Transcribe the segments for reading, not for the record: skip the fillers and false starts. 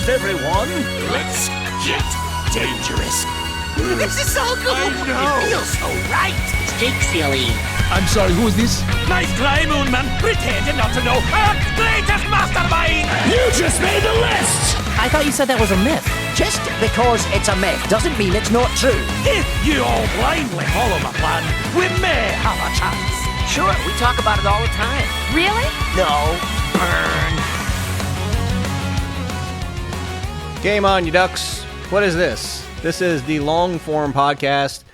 confused, everyone. Let's get dangerous. This is so cool. I know. It feels so right. Jake Ciely. I'm sorry, who is this? Nice try, Moonman. Pretending not to know. Earth's greatest mastermind. You just made the list. I thought you said that was a myth. Just because it's a myth doesn't mean it's not true. If you all blindly follow my plan, we may have a chance. Sure, we talk about it all the time. Really? No, burn. Game on, you ducks. What is this? This is the long form podcast.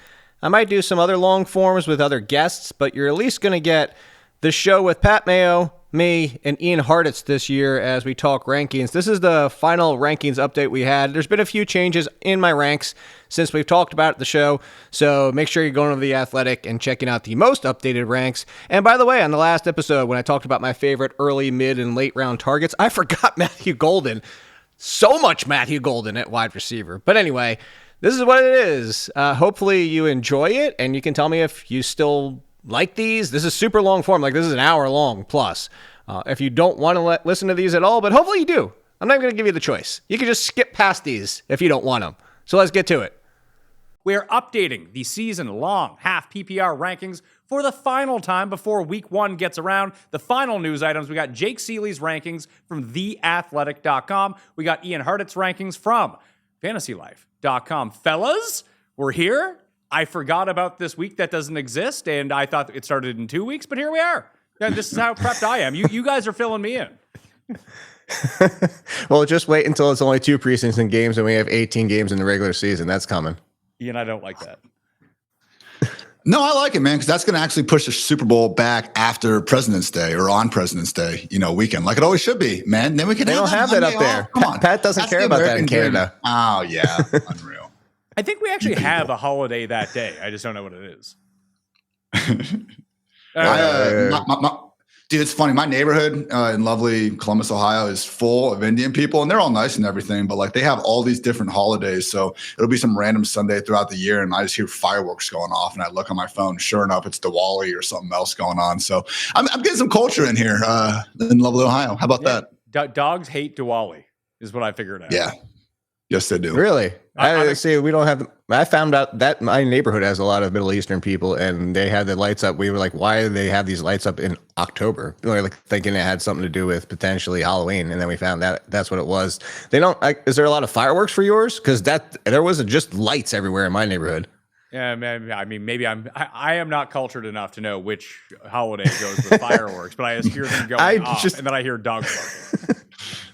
I might do some other long forms with other guests, but you're at least going to get the show with Pat Mayo, me, and Ian Hartitz this year as we talk rankings. This is the final rankings update we had. There's been a few changes in my ranks since we've talked about it at the show, so make sure you're going over The Athletic and checking out the most updated ranks. And by the way, on the last episode, when I talked about my favorite early, mid, and late round targets, I forgot Matthew Golden. So much Matthew Golden at wide receiver. But anyway, this is what it is. Hopefully you enjoy it, and you can tell me if you still like these. This is super long form. Like, this is an hour long plus. If you don't want to listen to these at all, but hopefully you do. I'm not going to give you the choice. You can just skip past these if you don't want them. So let's get to it. We're updating the season-long half PPR rankings for the final time before week one gets around. The final news items, we got Jake Ciely's rankings from theathletic.com. We got Ian Hartitz rankings from fantasylife.com. Fellas, we're here. I forgot about this week that doesn't exist, and I thought it started in 2 weeks, but here we are. Yeah, this is how prepped I am. You guys are filling me in. Well, just wait until it's only 2 preseason games and we have 18 games in the regular season. That's coming. Ian, I don't like that. No, I like it, man, because that's going to actually push the Super Bowl back after President's Day or on President's Day, weekend, like it always should be, man. Then we can. They don't have that up there. Come on, Pat doesn't care about that in Canada. Oh yeah, unreal. I think we actually have a holiday that day. I just don't know what it is. Dude, it's funny. My neighborhood in lovely Columbus, Ohio is full of Indian people, and they're all nice and everything, but like they have all these different holidays. So it'll be some random Sunday throughout the year, and I just hear fireworks going off, and I look on my phone. Sure enough, it's Diwali or something else going on. So I'm getting some culture in here in lovely Ohio. How about that? Dogs hate Diwali is what I figured out. Yeah. Yes, they do. Really? I see. We don't have. I found out that my neighborhood has a lot of Middle Eastern people, and they had the lights up. We were like, "Why do they have these lights up in October?" We were like thinking it had something to do with potentially Halloween, and then we found that that's what it was. They don't. Is there a lot of fireworks for yours? Because there wasn't just lights everywhere in my neighborhood. Yeah, I mean, maybe I am not cultured enough to know which holiday goes with fireworks, but I just hear them going off, and then I hear dogs barking.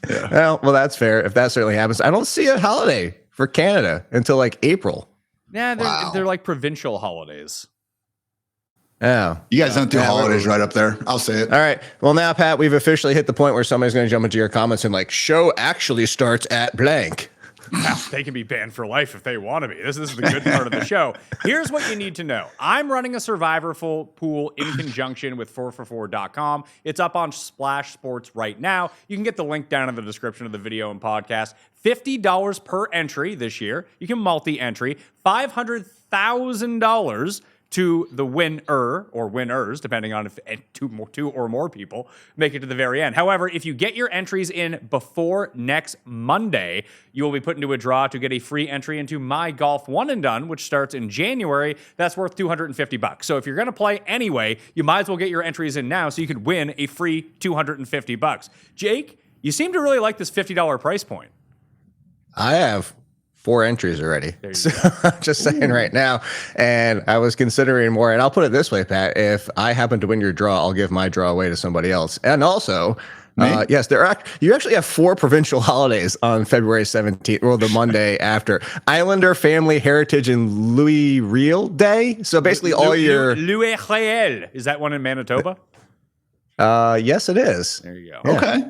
Yeah. Well, that's fair. If that certainly happens, I don't see a holiday for Canada until like April. Yeah, they're like provincial holidays. Oh, you guys don't do holidays right up there. I'll say it. All right. Well, now, Pat, we've officially hit the point where somebody's going to jump into your comments and like, show actually starts at blank. They can be banned for life if they want to be. This is the good part of the show. Here's what you need to know. I'm running a survivor pool in conjunction with 4for4.com. It's up on Splash Sports right now. You can get the link down in the description of the video and podcast. $50 per entry this year. You can multi-entry. $500,000 to the winner or winners, depending on if two or more people make it to the very end. However, if you get your entries in before next Monday, you will be put into a draw to get a free entry into My Golf One and Done, which starts in January. That's worth $250. So if you're going to play anyway, you might as well get your entries in now so you could win a free $250. Jake, you seem to really like this $50 price point. I have 4 entries already. So I'm just saying right now. And I was considering more. And I'll put it this way, Pat. If I happen to win your draw, I'll give my draw away to somebody else. And also, yes, you actually have 4 provincial holidays on February 17th, or the Monday after. Islander Family Heritage and Louis Riel Day. So basically your... Louis Riel. Is that one in Manitoba? Yes, it is. There you go. Yeah. Okay.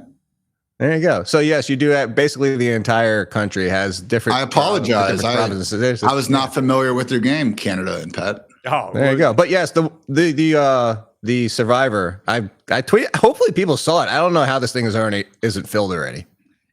There you go. So yes, you do have basically the entire country has different. I apologize. Provinces. I was not familiar with your game, Canada and Pat. Oh, there you go. But yes, the Survivor. I tweet. Hopefully, people saw it. I don't know how this thing isn't filled already.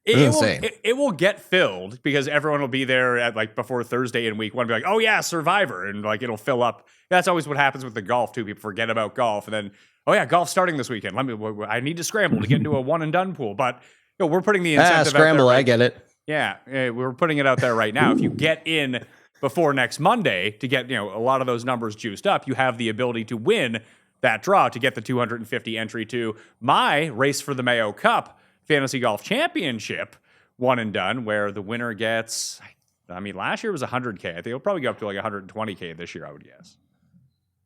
It's insane. It will get filled because everyone will be there at like before Thursday in week one. Be like, oh yeah, Survivor, and like it'll fill up. That's always what happens with the golf too. People forget about golf, and then oh yeah, golf's starting this weekend. I need to scramble to get into a one and done pool, but we're putting the incentive. Scramble. Out there, right? I get it. Yeah, we're putting it out there right now. If you get in before next Monday to get, a lot of those numbers juiced up, you have the ability to win that draw to get the 250 entry to my Race for the Mayo Cup Fantasy Golf Championship one and done, where the winner gets, last year was 100K. I think it'll probably go up to like 120K this year, I would guess.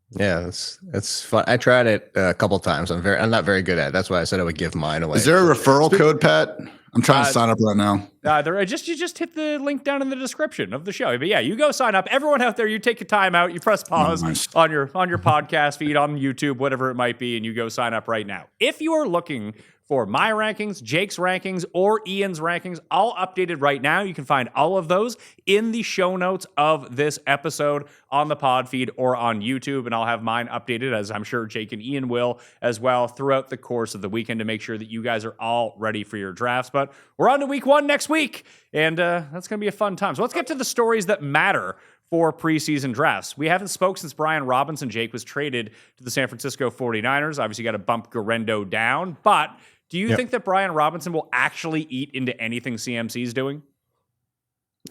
Yeah, it's fun. I tried it a couple times. I'm not very good at it. That's why I said I would give mine away. Is there a referral code, Pat? I'm trying to sign up right now. You just hit the link down in the description of the show. But yeah, you go sign up. Everyone out there, you take your time out, you press pause on your podcast feed, on YouTube, whatever it might be, and you go sign up right now. If you are looking for my rankings, Jake's rankings, or Ian's rankings, all updated right now. You can find all of those in the show notes of this episode on the pod feed or on YouTube, and I'll have mine updated, as I'm sure Jake and Ian will as well, throughout the course of the weekend to make sure that you guys are all ready for your drafts. But we're on to week 1 next week, and that's going to be a fun time. So let's get to the stories that matter for preseason drafts. We haven't spoke since Brian Robinson, Jake, was traded to the San Francisco 49ers. Obviously got to bump Guerrero down, but do you think that Brian Robinson will actually eat into anything CMC's doing?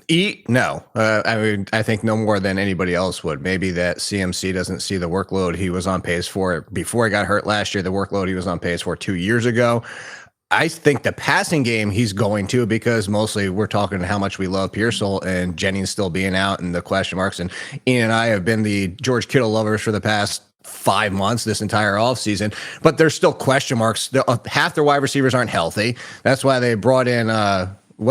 Eat? No. I think no more than anybody else would. Maybe that CMC doesn't see the workload he was on pace for before he got hurt last year, the workload he was on pace for 2 years ago. I think the passing game he's going to, because mostly we're talking how much we love Pearsall and Jennings still being out and the question marks. And Ian and I have been the George Kittle lovers for the past 5 months, this entire offseason, but there's still question marks. Half their wide receivers aren't healthy. That's why they brought in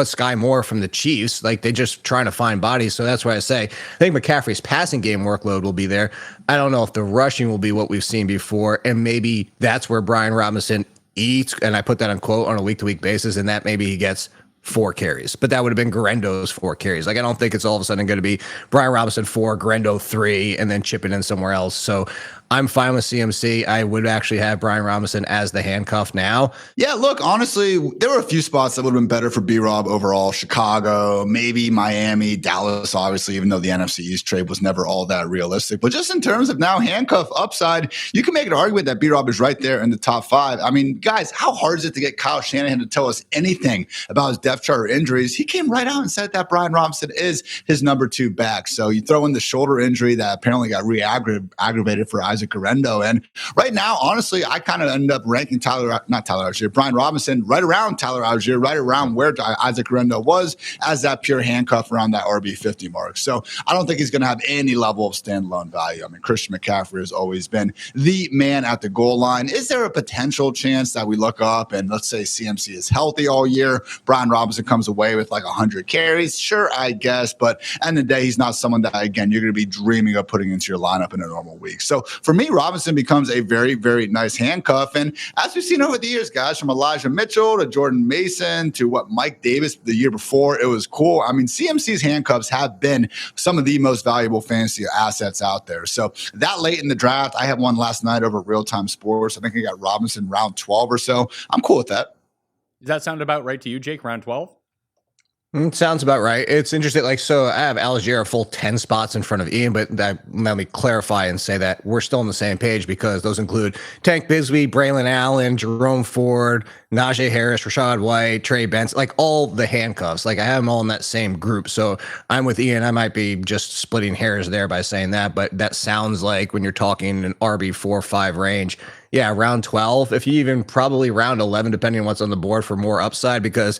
Sky Moore from the Chiefs. Like, they just trying to find bodies. So that's why I say I think McCaffrey's passing game workload will be there. I don't know if the rushing will be what we've seen before, and maybe that's where Brian Robinson eats, and I put that on quote, on a week-to-week basis, and that maybe he gets 4 carries, but that would have been Guerendo's 4 carries. Like, I don't think it's all of a sudden going to be Brian Robinson 4, Guerendo 3, and then chip it in somewhere else. So I'm fine with CMC. I would actually have Brian Robinson as the handcuff now. Yeah, look, honestly, there were a few spots that would have been better for B-Rob overall. Chicago, maybe Miami, Dallas, obviously, even though the NFC East trade was never all that realistic. But just in terms of now handcuff upside, you can make an argument that B-Rob is right there in the top 5. I mean, guys, how hard is it to get Kyle Shanahan to tell us anything about his depth chart or injuries? He came right out and said that Brian Robinson is his number 2 back. So you throw in the shoulder injury that apparently got aggravated for Isaac Guerendo. And right now, honestly, I kind of ended up ranking Brian Robinson right around Tyler Algier, right around where Isaac Guerendo was, as that pure handcuff around that RB50 mark. So I don't think he's going to have any level of standalone value. I mean, Christian McCaffrey has always been the man at the goal line. Is there a potential chance that we look up and let's say CMC is healthy all year, Brian Robinson comes away with like 100 carries? Sure, I guess. But at the end of the day, he's not someone that, again, you're going to be dreaming of putting into your lineup in a normal week. So for me, Robinson becomes a very, very nice handcuff. And as we've seen over the years, guys, from Elijah Mitchell to Jordan Mason to what Mike Davis the year before, it was cool. I mean, CMC's handcuffs have been some of the most valuable fantasy assets out there. So that late in the draft, I had one last night over Real Time Sports. I think I got Robinson round 12 or so. I'm cool with that. Does that sound about right to you, Jake, round 12? Sounds about right. It's interesting. Like, so I have Algier a full 10 spots in front of Ian, but let me clarify and say that we're still on the same page, because those include Tank Bigsby, Braylon Allen, Jerome Ford, Najee Harris, Rashad White, Trey Benson, like all the handcuffs. Like, I have them all in that same group. So I'm with Ian. I might be just splitting hairs there by saying that, but that sounds like when you're talking an RB 4-5 range. Yeah, round 12, if you even probably round 11, depending on what's on the board for more upside, because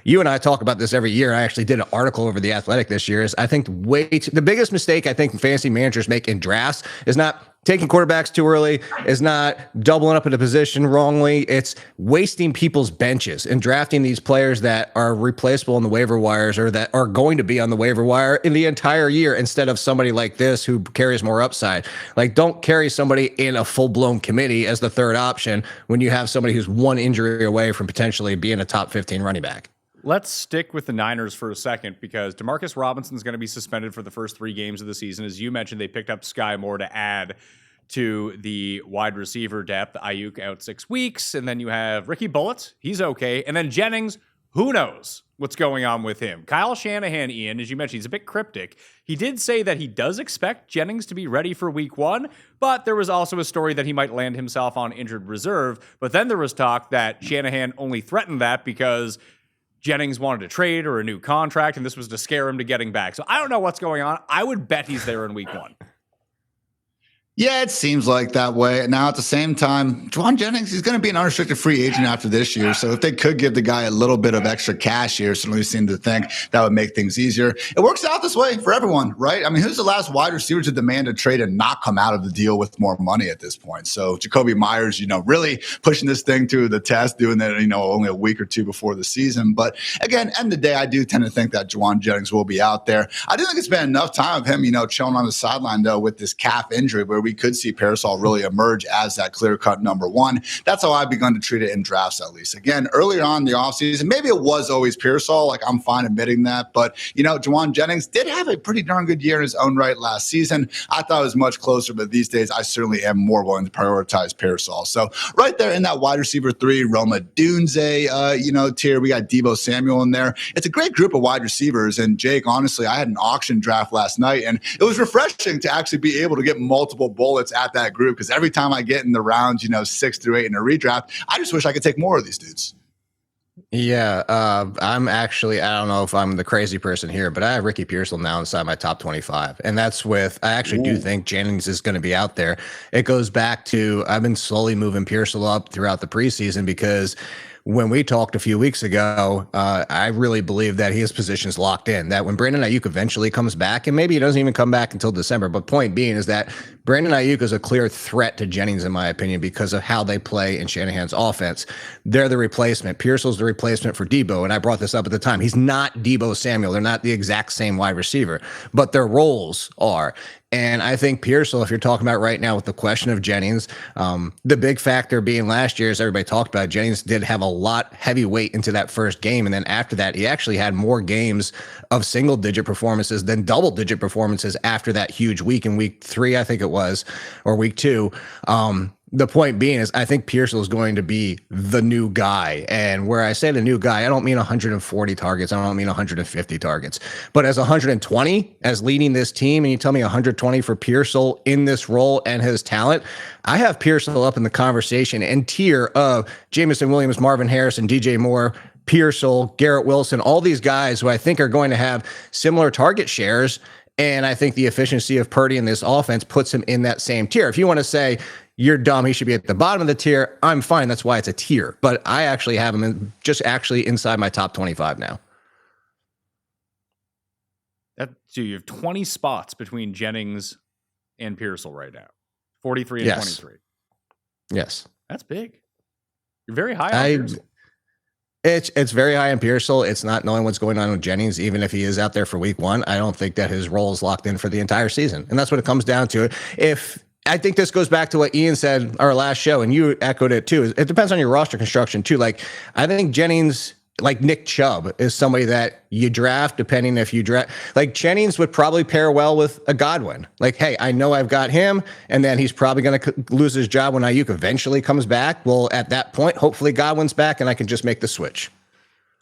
you and I talk about this every year. I actually did an article over The Athletic this year. I think the biggest mistake I think fantasy managers make in drafts is not taking quarterbacks too early, is not doubling up in a position wrongly. It's wasting people's benches and drafting these players that are replaceable on the waiver wires, or that are going to be on the waiver wire in the entire year, instead of somebody like this who carries more upside. Like, don't carry somebody in a full-blown committee as the third option when you have somebody who's one injury away from potentially being a top 15 running back. Let's stick with the Niners for a second, because Demarcus Robinson's going to be suspended for the first 3 games of the season. As you mentioned, they picked up Sky Moore to add to the wide receiver depth. Ayuk out 6 weeks, and then you have Ricky Bullitt. He's okay. And then Jennings, who knows what's going on with him. Kyle Shanahan, Ian, as you mentioned, he's a bit cryptic. He did say that he does expect Jennings to be ready for week 1, but there was also a story that he might land himself on injured reserve. But then there was talk that Shanahan only threatened that because Jennings wanted to trade or a new contract, and this was to scare him to getting back. So I don't know what's going on. I would bet he's there in week 1. Yeah, it seems like that way. Now, at the same time, Juwan Jennings, he's going to be an unrestricted free agent after this year. So if they could give the guy a little bit of extra cash here, certainly seem to think that would make things easier. It works out this way for everyone, right? I mean, who's the last wide receiver to demand a trade and not come out of the deal with more money at this point? So Jacoby Myers, really pushing this thing to the test, doing that, only a week or two before the season. But again, end of the day, I do tend to think that Juwan Jennings will be out there. I do think it's been enough time of him, chilling on the sideline, though, with this calf injury where we could see Parasol really emerge as that clear-cut number 1. That's how I've begun to treat it in drafts, at least. Again, earlier on in the offseason, maybe it was always Parasol. Like, I'm fine admitting that. But, Juwan Jennings did have a pretty darn good year in his own right last season. I thought it was much closer, but these days I certainly am more willing to prioritize Parasol. So right there in that wide receiver 3, Roma Dunze, tier, we got Deebo Samuel in there. It's a great group of wide receivers. And Jake, honestly, I had an auction draft last night, and it was refreshing to actually be able to get multiple bullets at that group, because every time I get in the rounds, 6 through 8 in a redraft, I just wish I could take more of these dudes. Yeah, I'm actually, I don't know if I'm the crazy person here, but I have Ricky Pearsall now inside my top 25. And that's with, I actually do think Jennings is going to be out there. It goes back to, I've been slowly moving Pearsall up throughout the preseason, because when we talked a few weeks ago, I really believe that his position's locked in, that when Brandon Ayuk eventually comes back, and maybe he doesn't even come back until December, but point being is that Brandon Ayuk is a clear threat to Jennings, in my opinion, because of how they play in Shanahan's offense. They're the replacement. Pearsall's the replacement for Deebo, and I brought this up at the time. He's not Deebo Samuel. They're not the exact same wide receiver, but their roles are. And I think Pearsall, if you're talking about right now with the question of Jennings, the big factor being last year, as everybody talked about, Jennings did have a lot heavy weight into that first game. And then after that, he actually had more games of single-digit performances than double-digit performances after that huge week in week 3, I think it was, or week 2. The point being is I think Pearsall is going to be the new guy. And where I say the new guy, I don't mean 140 targets. I don't mean 150 targets. But as 120, as leading this team, and you tell me 120 for Pearsall in this role and his talent, I have Pearsall up in the conversation and tier of Jameson Williams, Marvin Harrison, DJ Moore, Pearsall, Garrett Wilson, all these guys who I think are going to have similar target shares. And I think the efficiency of Purdy in this offense puts him in that same tier. If you want to say, you're dumb, he should be at the bottom of the tier, I'm fine. That's why it's a tier. But I actually have him just actually inside my top 25 now. So you have 20 spots between Jennings and Pearsall right now. 43 and 23. Yes. That's big. You're very high on Pearsall. It's very high in Pearsall. It's not knowing what's going on with Jennings, even if he is out there for week 1. I don't think that his role is locked in for the entire season. And that's what it comes down to. I think this goes back to what Ian said our last show, and you echoed it too. It depends on your roster construction too. Like, I think Jennings, like Nick Chubb, is somebody that you draft depending if you draft. Like, Jennings would probably pair well with a Godwin. Like, hey, I know I've got him, and then he's probably going to lose his job when Ayuk eventually comes back. Well, at that point, hopefully Godwin's back, and I can just make the switch.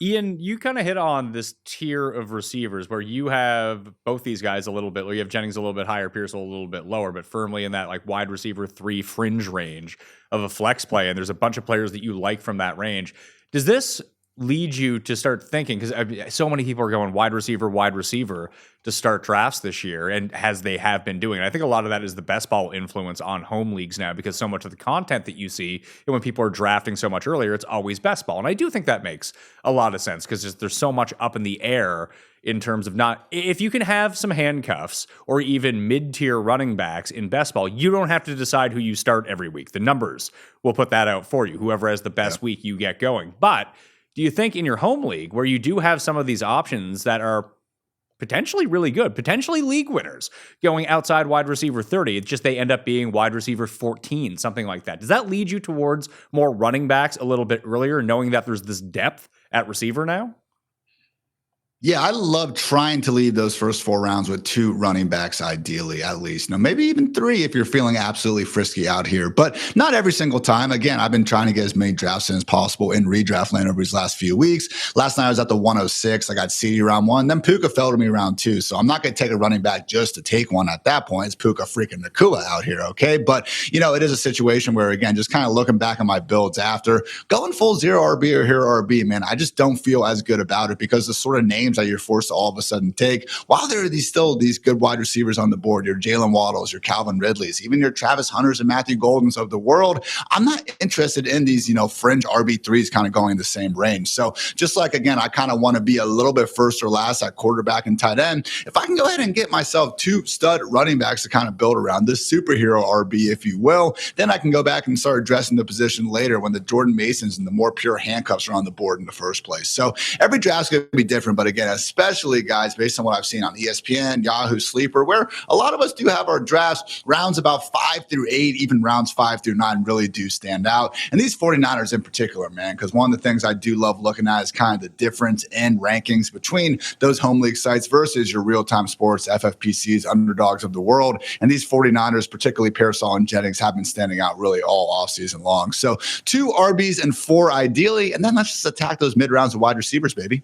Ian, you kind of hit on this tier of receivers where you have both these guys a little bit, or you have Jennings a little bit higher, Pearsall a little bit lower, but firmly in that like wide receiver 3 fringe range of a flex play. And there's a bunch of players that you like from that range. Does this lead you to start thinking, because so many people are going wide receiver to start drafts this year, and as they have been doing. And I think a lot of that is the best ball influence on home leagues now, because so much of the content that you see, and when people are drafting so much earlier, it's always best ball. And I do think that makes a lot of sense, because there's so much up in the air in terms of not, if you can have some handcuffs or even mid-tier running backs in best ball, you don't have to decide who you start every week. The numbers will put that out for you. Whoever has the best week, you get going. But do you think in your home league, where you do have some of these options that are potentially really good, potentially league winners, going outside wide receiver 30, it's just they end up being wide receiver 14, something like that, does that lead you towards more running backs a little bit earlier, knowing that there's this depth at receiver now? Yeah, I love trying to leave those first 4 rounds with 2 running backs, ideally, at least. No, maybe even 3 if you're feeling absolutely frisky out here, but not every single time. Again, I've been trying to get as many drafts in as possible in redraft land over these last few weeks. Last night I was at the 106. I got Ciely round 1. Then Puka fell to me round 2. So I'm not going to take a running back just to take one at that point. It's Puka freaking Nakua out here, okay? But, it is a situation where, again, just kind of looking back on my builds after, going full 0 RB or hero RB, man, I just don't feel as good about it because the sort of names that you're forced to all of a sudden take, while there are these good wide receivers on the board, your Jalen Waddles, your Calvin Ridleys, even your Travis Hunters and Matthew Goldens of the world, I'm not interested in these, fringe RB3s kind of going in the same range. So just like, again, I kind of want to be a little bit first or last at quarterback and tight end. If I can go ahead and get myself 2 stud running backs to kind of build around this superhero RB, if you will, then I can go back and start addressing the position later when the Jordan Masons and the more pure handcuffs are on the board in the first place. So every draft's going to be different, but again, especially guys, based on what I've seen on ESPN, Yahoo Sleeper, where a lot of us do have our drafts, rounds about 5 through 8, even rounds 5 through 9 really do stand out. And these 49ers in particular, man, because one of the things I do love looking at is kind of the difference in rankings between those home league sites versus your real-time sports, FFPCs, underdogs of the world. And these 49ers, particularly Pearsall and Jennings, have been standing out really all offseason long. So 2 RBs and 4 ideally, and then let's just attack those mid-rounds of wide receivers, baby.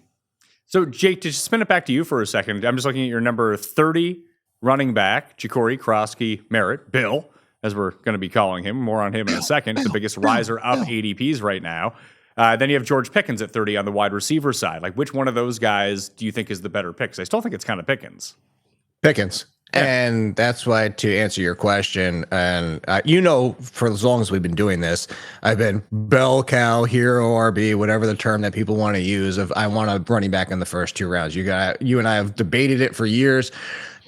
So, Jake, to spin it back to you for a second, I'm just looking at your number 30 running back, Ja'Cory Krosky Merritt, Bill, as we're going to be calling him. More on him in a second. The biggest riser up ADPs right now. Then you have George Pickens at 30 on the wide receiver side. Like, which one of those guys do you think is the better pick? Because I still think it's kind of Pickens. Pickens. And that's why, to answer your question, and for as long as we've been doing this, I've been bell cow, hero RB, whatever the term that people want to use, of I want a running back in the first 2 rounds. You and I have debated it for years.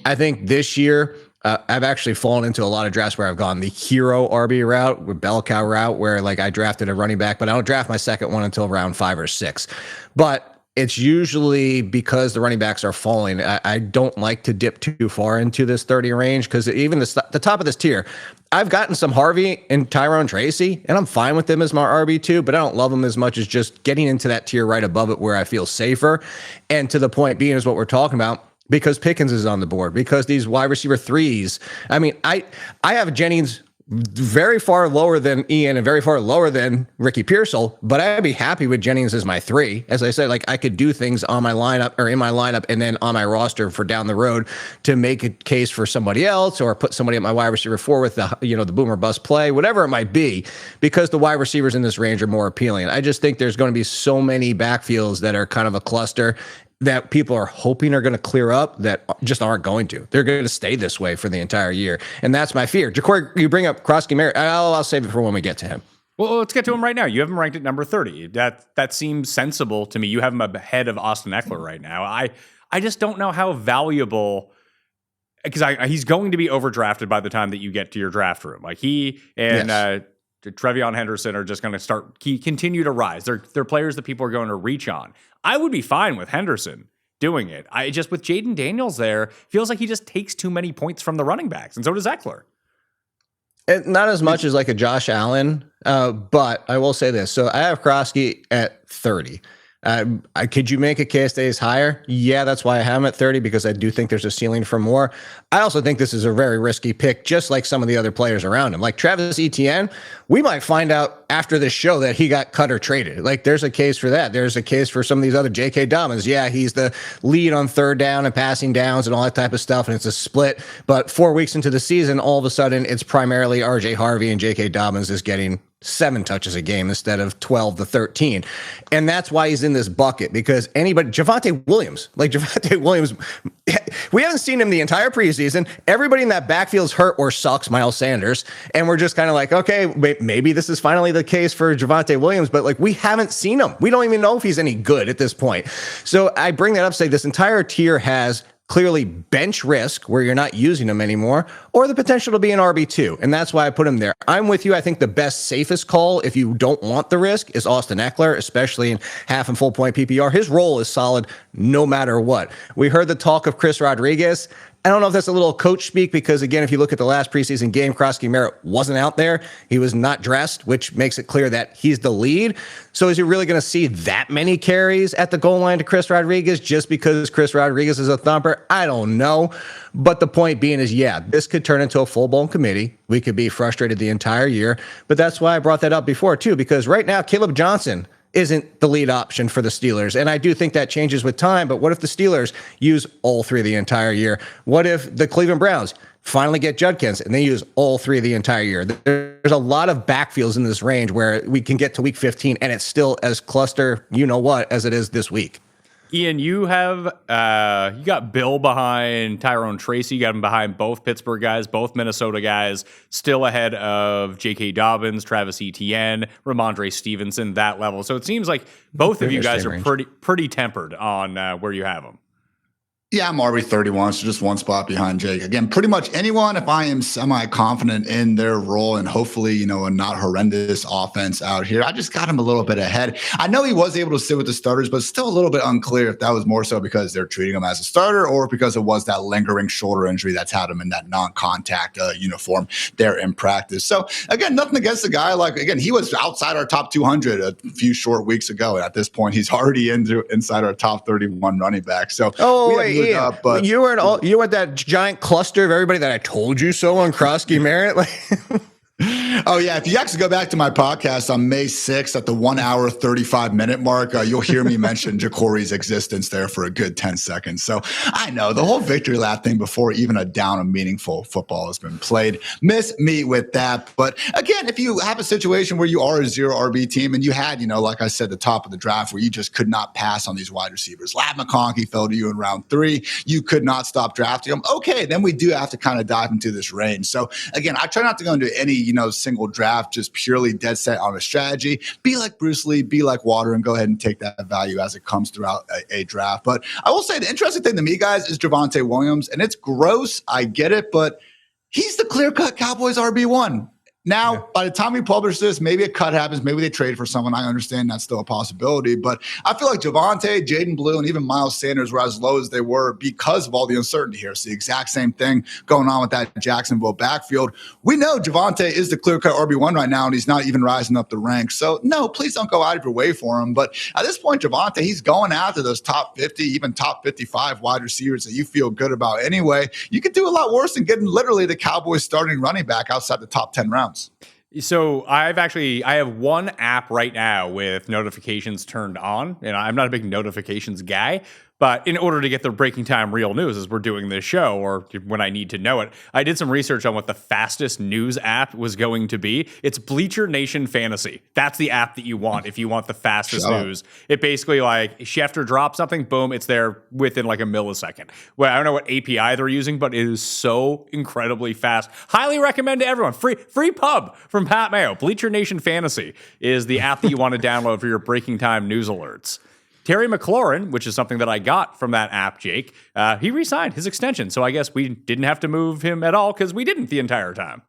I think this year I've actually fallen into a lot of drafts where I've gone the hero RB route, with bell cow route, where like I drafted a running back, but I don't draft my second one until round 5 or 6. But it's usually because the running backs are falling. I don't like to dip too far into this 30 range because even the top of this tier, I've gotten some Harvey and Tyrone Tracy, and I'm fine with them as my RB2, but I don't love them as much as just getting into that tier right above it where I feel safer. And to the point being is what we're talking about, because Pickens is on the board, because these wide receiver 3s. I mean, I have Jennings very far lower than Ian and very far lower than Ricky Pearsall, but I'd be happy with Jennings as my 3. As I said, like I could do things on my lineup or in my lineup and then on my roster for down the road to make a case for somebody else or put somebody at my wide receiver 4 with the boomer bust play, whatever it might be, because the wide receivers in this range are more appealing. I just think there's going to be so many backfields that are kind of a cluster that people are hoping are going to clear up that just aren't going to. They're going to stay this way for the entire year. And that's my fear. Ja'Cory, you bring up Krosky Merritt. I'll save it for when we get to him. Well, let's get to him right now. You have him ranked at number 30. That seems sensible to me. You have him ahead of Austin Eckler right now. I just don't know how valuable, because he's going to be overdrafted by the time that you get to your draft room. Like he and Trevion Henderson are just going to continue to rise. They're players that people are going to reach on. I would be fine with Henderson doing it. With Jaden Daniels there, feels like he just takes too many points from the running backs, and so does Eckler. Not as much as like a Josh Allen, but I will say this. So I have Krosky at 30. Could you make a case that he's higher? Yeah, that's why I have him at 30, because I do think there's a ceiling for more. I also think this is a very risky pick, just like some of the other players around him. Like Travis Etienne, we might find out after this show that he got cut or traded. Like there's a case for that. There's a case for some of these other J.K. Dobbins. Yeah, he's the lead on third down and passing downs and all that type of stuff, and it's a split. But 4 weeks into the season, all of a sudden, it's primarily R.J. Harvey and J.K. Dobbins is getting 7 touches a game instead of 12 to 13. And that's why he's in this bucket, because Javonte Williams, we haven't seen him the entire preseason. Everybody in that backfield's hurt or sucks, Miles Sanders. And we're just kind of like, okay, maybe this is finally the case for Javonte Williams, but like we haven't seen him. We don't even know if he's any good at this point. So I bring that up to say this entire tier has clearly bench risk where you're not using them anymore, or the potential to be an RB2. And that's why I put him there. I'm with you. I think the best, safest call, if you don't want the risk, is Austin Eckler, especially in half and full point PPR. His role is solid no matter what. We heard the talk of Chris Rodriguez. I don't know if that's a little coach speak because, again, if you look at the last preseason game, Krosky Merritt wasn't out there. He was not dressed, which makes it clear that he's the lead. So is he really going to see that many carries at the goal line to Chris Rodriguez just because Chris Rodriguez is a thumper? I don't know. But the point being is, yeah, this could turn into a full-blown committee. We could be frustrated the entire year. But that's why I brought that up before, too, because right now, Caleb Johnson isn't the lead option for the Steelers. And I do think that changes with time. But what if the Steelers use all three the entire year? What if the Cleveland Browns finally get Judkins and they use all three the entire year? There's a lot of backfields in this range where we can get to week 15 and it's still as cluster, you know what, as it is this week. Ian, you have you got Bill behind Tyrone Tracy. You got him behind both Pittsburgh guys, both Minnesota guys, still ahead of J.K. Dobbins, Travis Etienne, Ramondre Stevenson, that level. So it seems like both of you guys are pretty tempered on where you have them. Yeah, I'm already 31, so just one spot behind Jake. Again, pretty much anyone, if I am semi-confident in their role and hopefully, a not horrendous offense out here, I just got him a little bit ahead. I know he was able to sit with the starters, but still a little bit unclear if that was more so because they're treating him as a starter or because it was that lingering shoulder injury that's had him in that non-contact uniform there in practice. So, again, nothing against the guy. Again, he was outside our top 200 a few short weeks ago, and at this point, he's already inside our top 31 running back. So, Ian, but you weren't that giant cluster of everybody that I told you so on Krosky Merritt. Oh, yeah. If you actually go back to my podcast on May 6th at the 1 hour, 35 minute mark, you'll hear me mention Jacory's existence there for a good 10 seconds. So I know the whole victory lap thing before even a down of meaningful football has been played. Miss me with that. But again, if you have a situation where you are a zero RB team and you had, like I said, the top of the draft where you just could not pass on these wide receivers. Ladd McConkey fell to you in round 3. You could not stop drafting them. Okay, then we do have to kind of dive into this range. So again, I try not to go into any, single draft, just purely dead set on a strategy. Be like Bruce Lee, be like water, and go ahead and take that value as it comes throughout a draft. But I will say the interesting thing to me, guys, is Javonte Williams, and it's gross. I get it, but he's the clear-cut Cowboys RB1. Now, by the time we publish this, maybe a cut happens. Maybe they trade for someone. I understand that's still a possibility. But I feel like Javonte, Jaden Blue, and even Miles Sanders were as low as they were because of all the uncertainty here. It's the exact same thing going on with that Jacksonville backfield. We know Javonte is the clear-cut RB1 right now, and he's not even rising up the ranks. So, no, please don't go out of your way for him. But at this point, Javonte, he's going after those top 50, even top 55 wide receivers that you feel good about anyway. You could do a lot worse than getting literally the Cowboys starting running back outside the top 10 rounds. So I have one app right now with notifications turned on, and I'm not a big notifications guy, but in order to get the breaking time real news as we're doing this show or when I need to know it, I did some research on what the fastest news app was going to be. It's Bleacher Nation Fantasy. That's the app that you want if you want the fastest news. It basically Schefter drops something, boom, it's there within like a millisecond. Well, I don't know what API they're using, but it is so incredibly fast. Highly recommend to everyone. Free pub from Pat Mayo. Bleacher Nation Fantasy is the app that you want to download for your breaking time news alerts. Terry McLaurin, which is something that I got from that app, Jake, he re-signed his extension. So I guess we didn't have to move him at all because we didn't the entire time.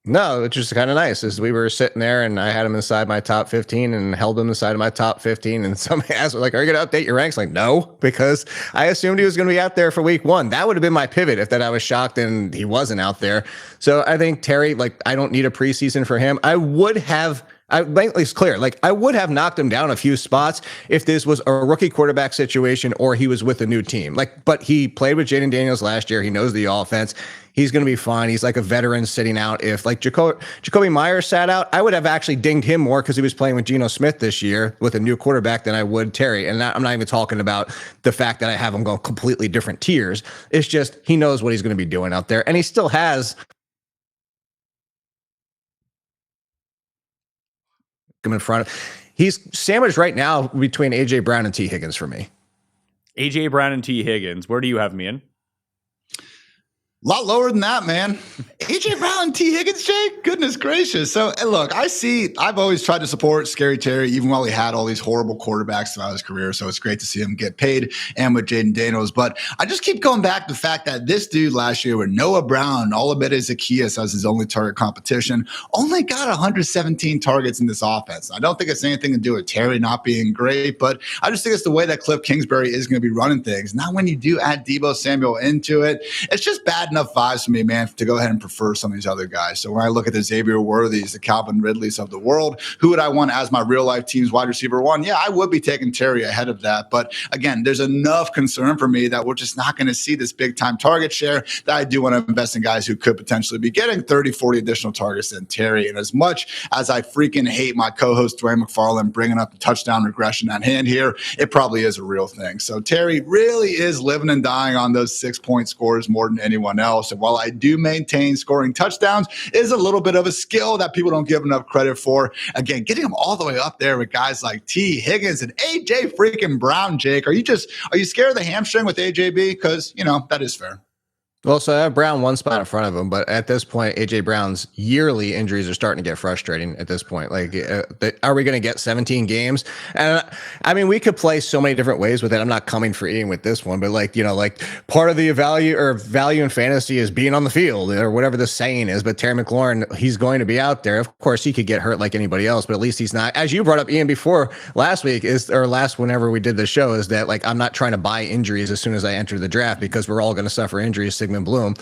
No, which is kind of nice. Is we were sitting there and I had him inside my top 15 and held him inside of my top 15. And somebody asked me, are you going to update your ranks? No, because I assumed he was going to be out there for week 1. That would have been my pivot if I was shocked and he wasn't out there. So I think Terry, I don't need a preseason for him. I would have it's clear. I would have knocked him down a few spots if this was a rookie quarterback situation or he was with a new team. But he played with Jaden Daniels last year. He knows the offense. He's going to be fine. He's like a veteran sitting out. If Jacoby Myers sat out, I would have actually dinged him more because he was playing with Geno Smith this year with a new quarterback than I would Terry. And I'm not even talking about the fact that I have him go completely different tiers. It's just he knows what he's going to be doing out there. And he still has in front of. He's sandwiched right now between A.J. Brown and T. Higgins for me. A.J. Brown and T. Higgins. Where do you have me in? A lot lower than that, man. AJ Brown, T. Higgins, Jake? Goodness gracious. So, look, I've always tried to support Scary Terry, even while he had all these horrible quarterbacks throughout his career. So it's great to see him get paid and with Jaden Daniels. But I just keep going back to the fact that this dude last year with Noah Brown, Olamide Zaccheaus as his only target competition, only got 117 targets in this offense. I don't think it's anything to do with Terry not being great, but I just think it's the way that Cliff Kingsbury is going to be running things. Now, when you do add Deebo Samuel into it, it's just bad enough vibes for me, man, to go ahead and prefer some of these other guys. So when I look at the Xavier Worthies, the Calvin Ridleys of the world, who would I want as my real life team's wide receiver one? Yeah, I would be taking Terry ahead of that. But again, there's enough concern for me that we're just not going to see this big time target share that I do want to invest in guys who could potentially be getting 30, 40 additional targets than Terry. And as much as I freaking hate my co-host Dwayne McFarland bringing up the touchdown regression at hand here, it probably is a real thing. So Terry really is living and dying on those 6-point scores more than anyone else. And while I do maintain scoring touchdowns is a little bit of a skill that people don't give enough credit for. Again, getting them all the way up there with guys like T. Higgins and AJ freaking Brown, Jake. Are you scared of the hamstring with AJB? Because, that is fair. Well, so I have Brown one spot in front of him, but at this point, AJ Brown's yearly injuries are starting to get frustrating at this point. Like, are we going to get 17 games? And I mean, we could play so many different ways with it. I'm not coming for Ian with this one, but part of the value in fantasy is being on the field or whatever the saying is. But Terry McLaurin, he's going to be out there. Of course, he could get hurt like anybody else, but at least he's not. As you brought up, Ian, before whenever we did the show, is that like I'm not trying to buy injuries as soon as I enter the draft because we're all going to suffer injuries. Sigmund Bloom,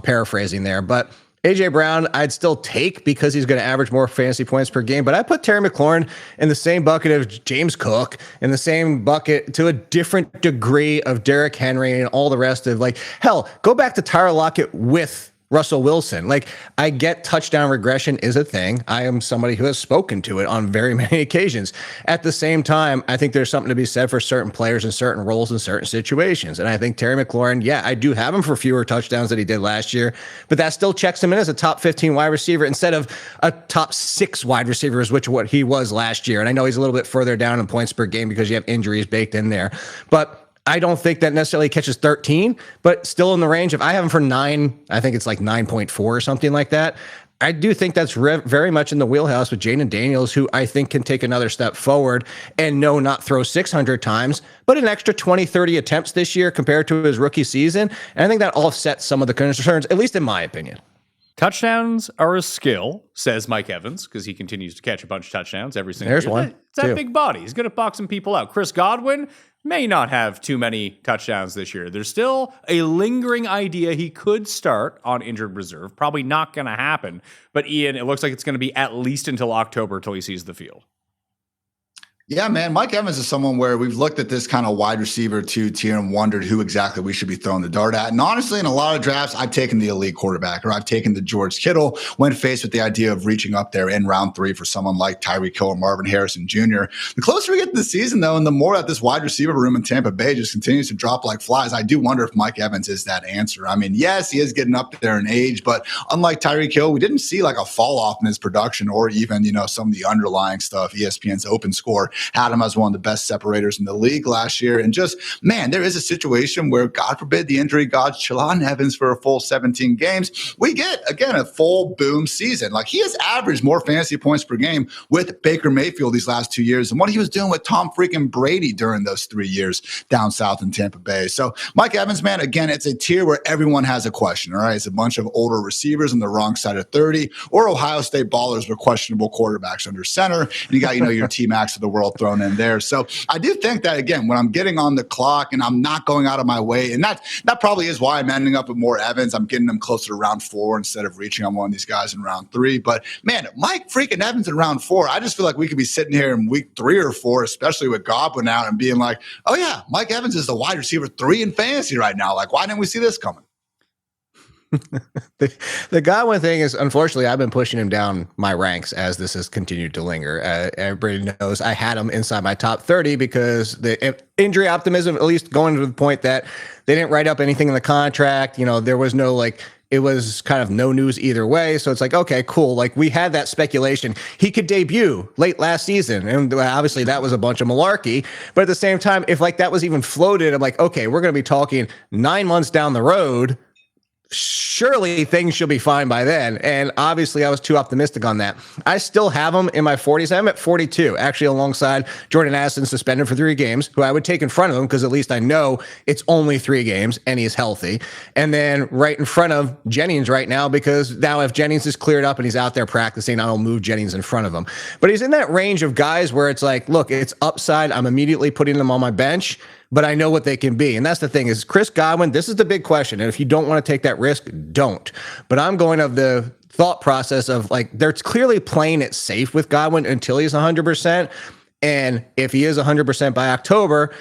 paraphrasing there, but AJ Brown I'd still take because he's going to average more fantasy points per game. But I put Terry McLaurin in the same bucket of James Cook, in the same bucket to a different degree of Derrick Henry and all the rest of hell, go back to Tyler Lockett with Russell Wilson. I get touchdown regression is a thing. I am somebody who has spoken to it on very many occasions. At the same time, I think there's something to be said for certain players in certain roles in certain situations. And I think Terry McLaurin, I do have him for fewer touchdowns than he did last year, but that still checks him in as a top 15 wide receiver instead of a top 6 wide receiver, which what he was last year. And I know he's a little bit further down in points per game because you have injuries baked in there, but I don't think that necessarily catches 13, but still in the range of, I have him for 9. I think it's like 9.4 or something like that. I do think that's very much in the wheelhouse with Jaden Daniels, who I think can take another step forward and not throw 600 times, but an extra 20, 30 attempts this year compared to his rookie season. And I think that offsets some of the concerns, at least in my opinion. Touchdowns are a skill, says Mike Evans, because he continues to catch a bunch of touchdowns every single There's year. one. It's that big body. He's good at boxing people out. Chris Godwin may not have too many touchdowns this year. There's still a lingering idea he could start on injured reserve. Probably not going to happen. But Ian, it looks like it's going to be at least until October till he sees the field. Yeah, man. Mike Evans is someone where we've looked at this kind of wide receiver 2 tier and wondered who exactly we should be throwing the dart at. And honestly, in a lot of drafts, I've taken the elite quarterback, or I've taken the George Kittle when faced with the idea of reaching up there in round 3 for someone like Tyreek Hill or Marvin Harrison Jr. The closer we get to the season, though, and the more that this wide receiver room in Tampa Bay just continues to drop like flies, I do wonder if Mike Evans is that answer. I mean, yes, he is getting up there in age, but unlike Tyreek Hill, we didn't see like a fall off in his production or even, some of the underlying stuff. ESPN's open score had him as one of the best separators in the league last year. And just, man, there is a situation where, God forbid, the injury gods chill on Evans for a full 17 games. We get, again, a full boom season. Like, he has averaged more fantasy points per game with Baker Mayfield these last 2 years than what he was doing with Tom freaking Brady during those 3 years down south in Tampa Bay. So Mike Evans, man, again, it's a tier where everyone has a question, all right? It's a bunch of older receivers on the wrong side of 30, or Ohio State ballers with questionable quarterbacks under center. And you got, your T-Max of the world thrown in there. So I do think that, again, when I'm getting on the clock and I'm not going out of my way, and that probably is why I'm ending up with more Evans. I'm getting them closer to round 4 instead of reaching on one of these guys in round 3. But, man, Mike freaking Evans in round 4, I just feel like we could be sitting here in week 3 or 4, especially with Godwin out, and being like, oh, yeah, Mike Evans is the wide receiver 3 in fantasy right now. Like, why didn't we see this coming? The Godwin thing is, unfortunately, I've been pushing him down my ranks as this has continued to linger. Everybody knows I had him inside my top 30 because the injury optimism, at least going to the point that they didn't write up anything in the contract. There was no it was kind of no news either way. So it's like, okay, cool. Like, we had that speculation. He could debut late last season. And obviously that was a bunch of malarkey. But at the same time, if that was even floated, I'm like, okay, we're going to be talking 9 months down the road. surely things should be fine by then. And obviously I was too optimistic on that. I still have him in my 40s. I'm at 42, actually, alongside Jordan Addison, suspended for 3 games, who I would take in front of him because at least I know it's only 3 games and he's healthy. And then right in front of Jennings right now, because now if Jennings is cleared up and he's out there practicing, I'll move Jennings in front of him. But he's in that range of guys where it's like, look, it's upside. I'm immediately putting them on my bench, but I know what they can be. And that's the thing is Chris Godwin, this is the big question. And if you don't want to take that risk, don't. But I'm going of the thought process of like, they're clearly playing it safe with Godwin until he's 100%. And if he is 100% by October,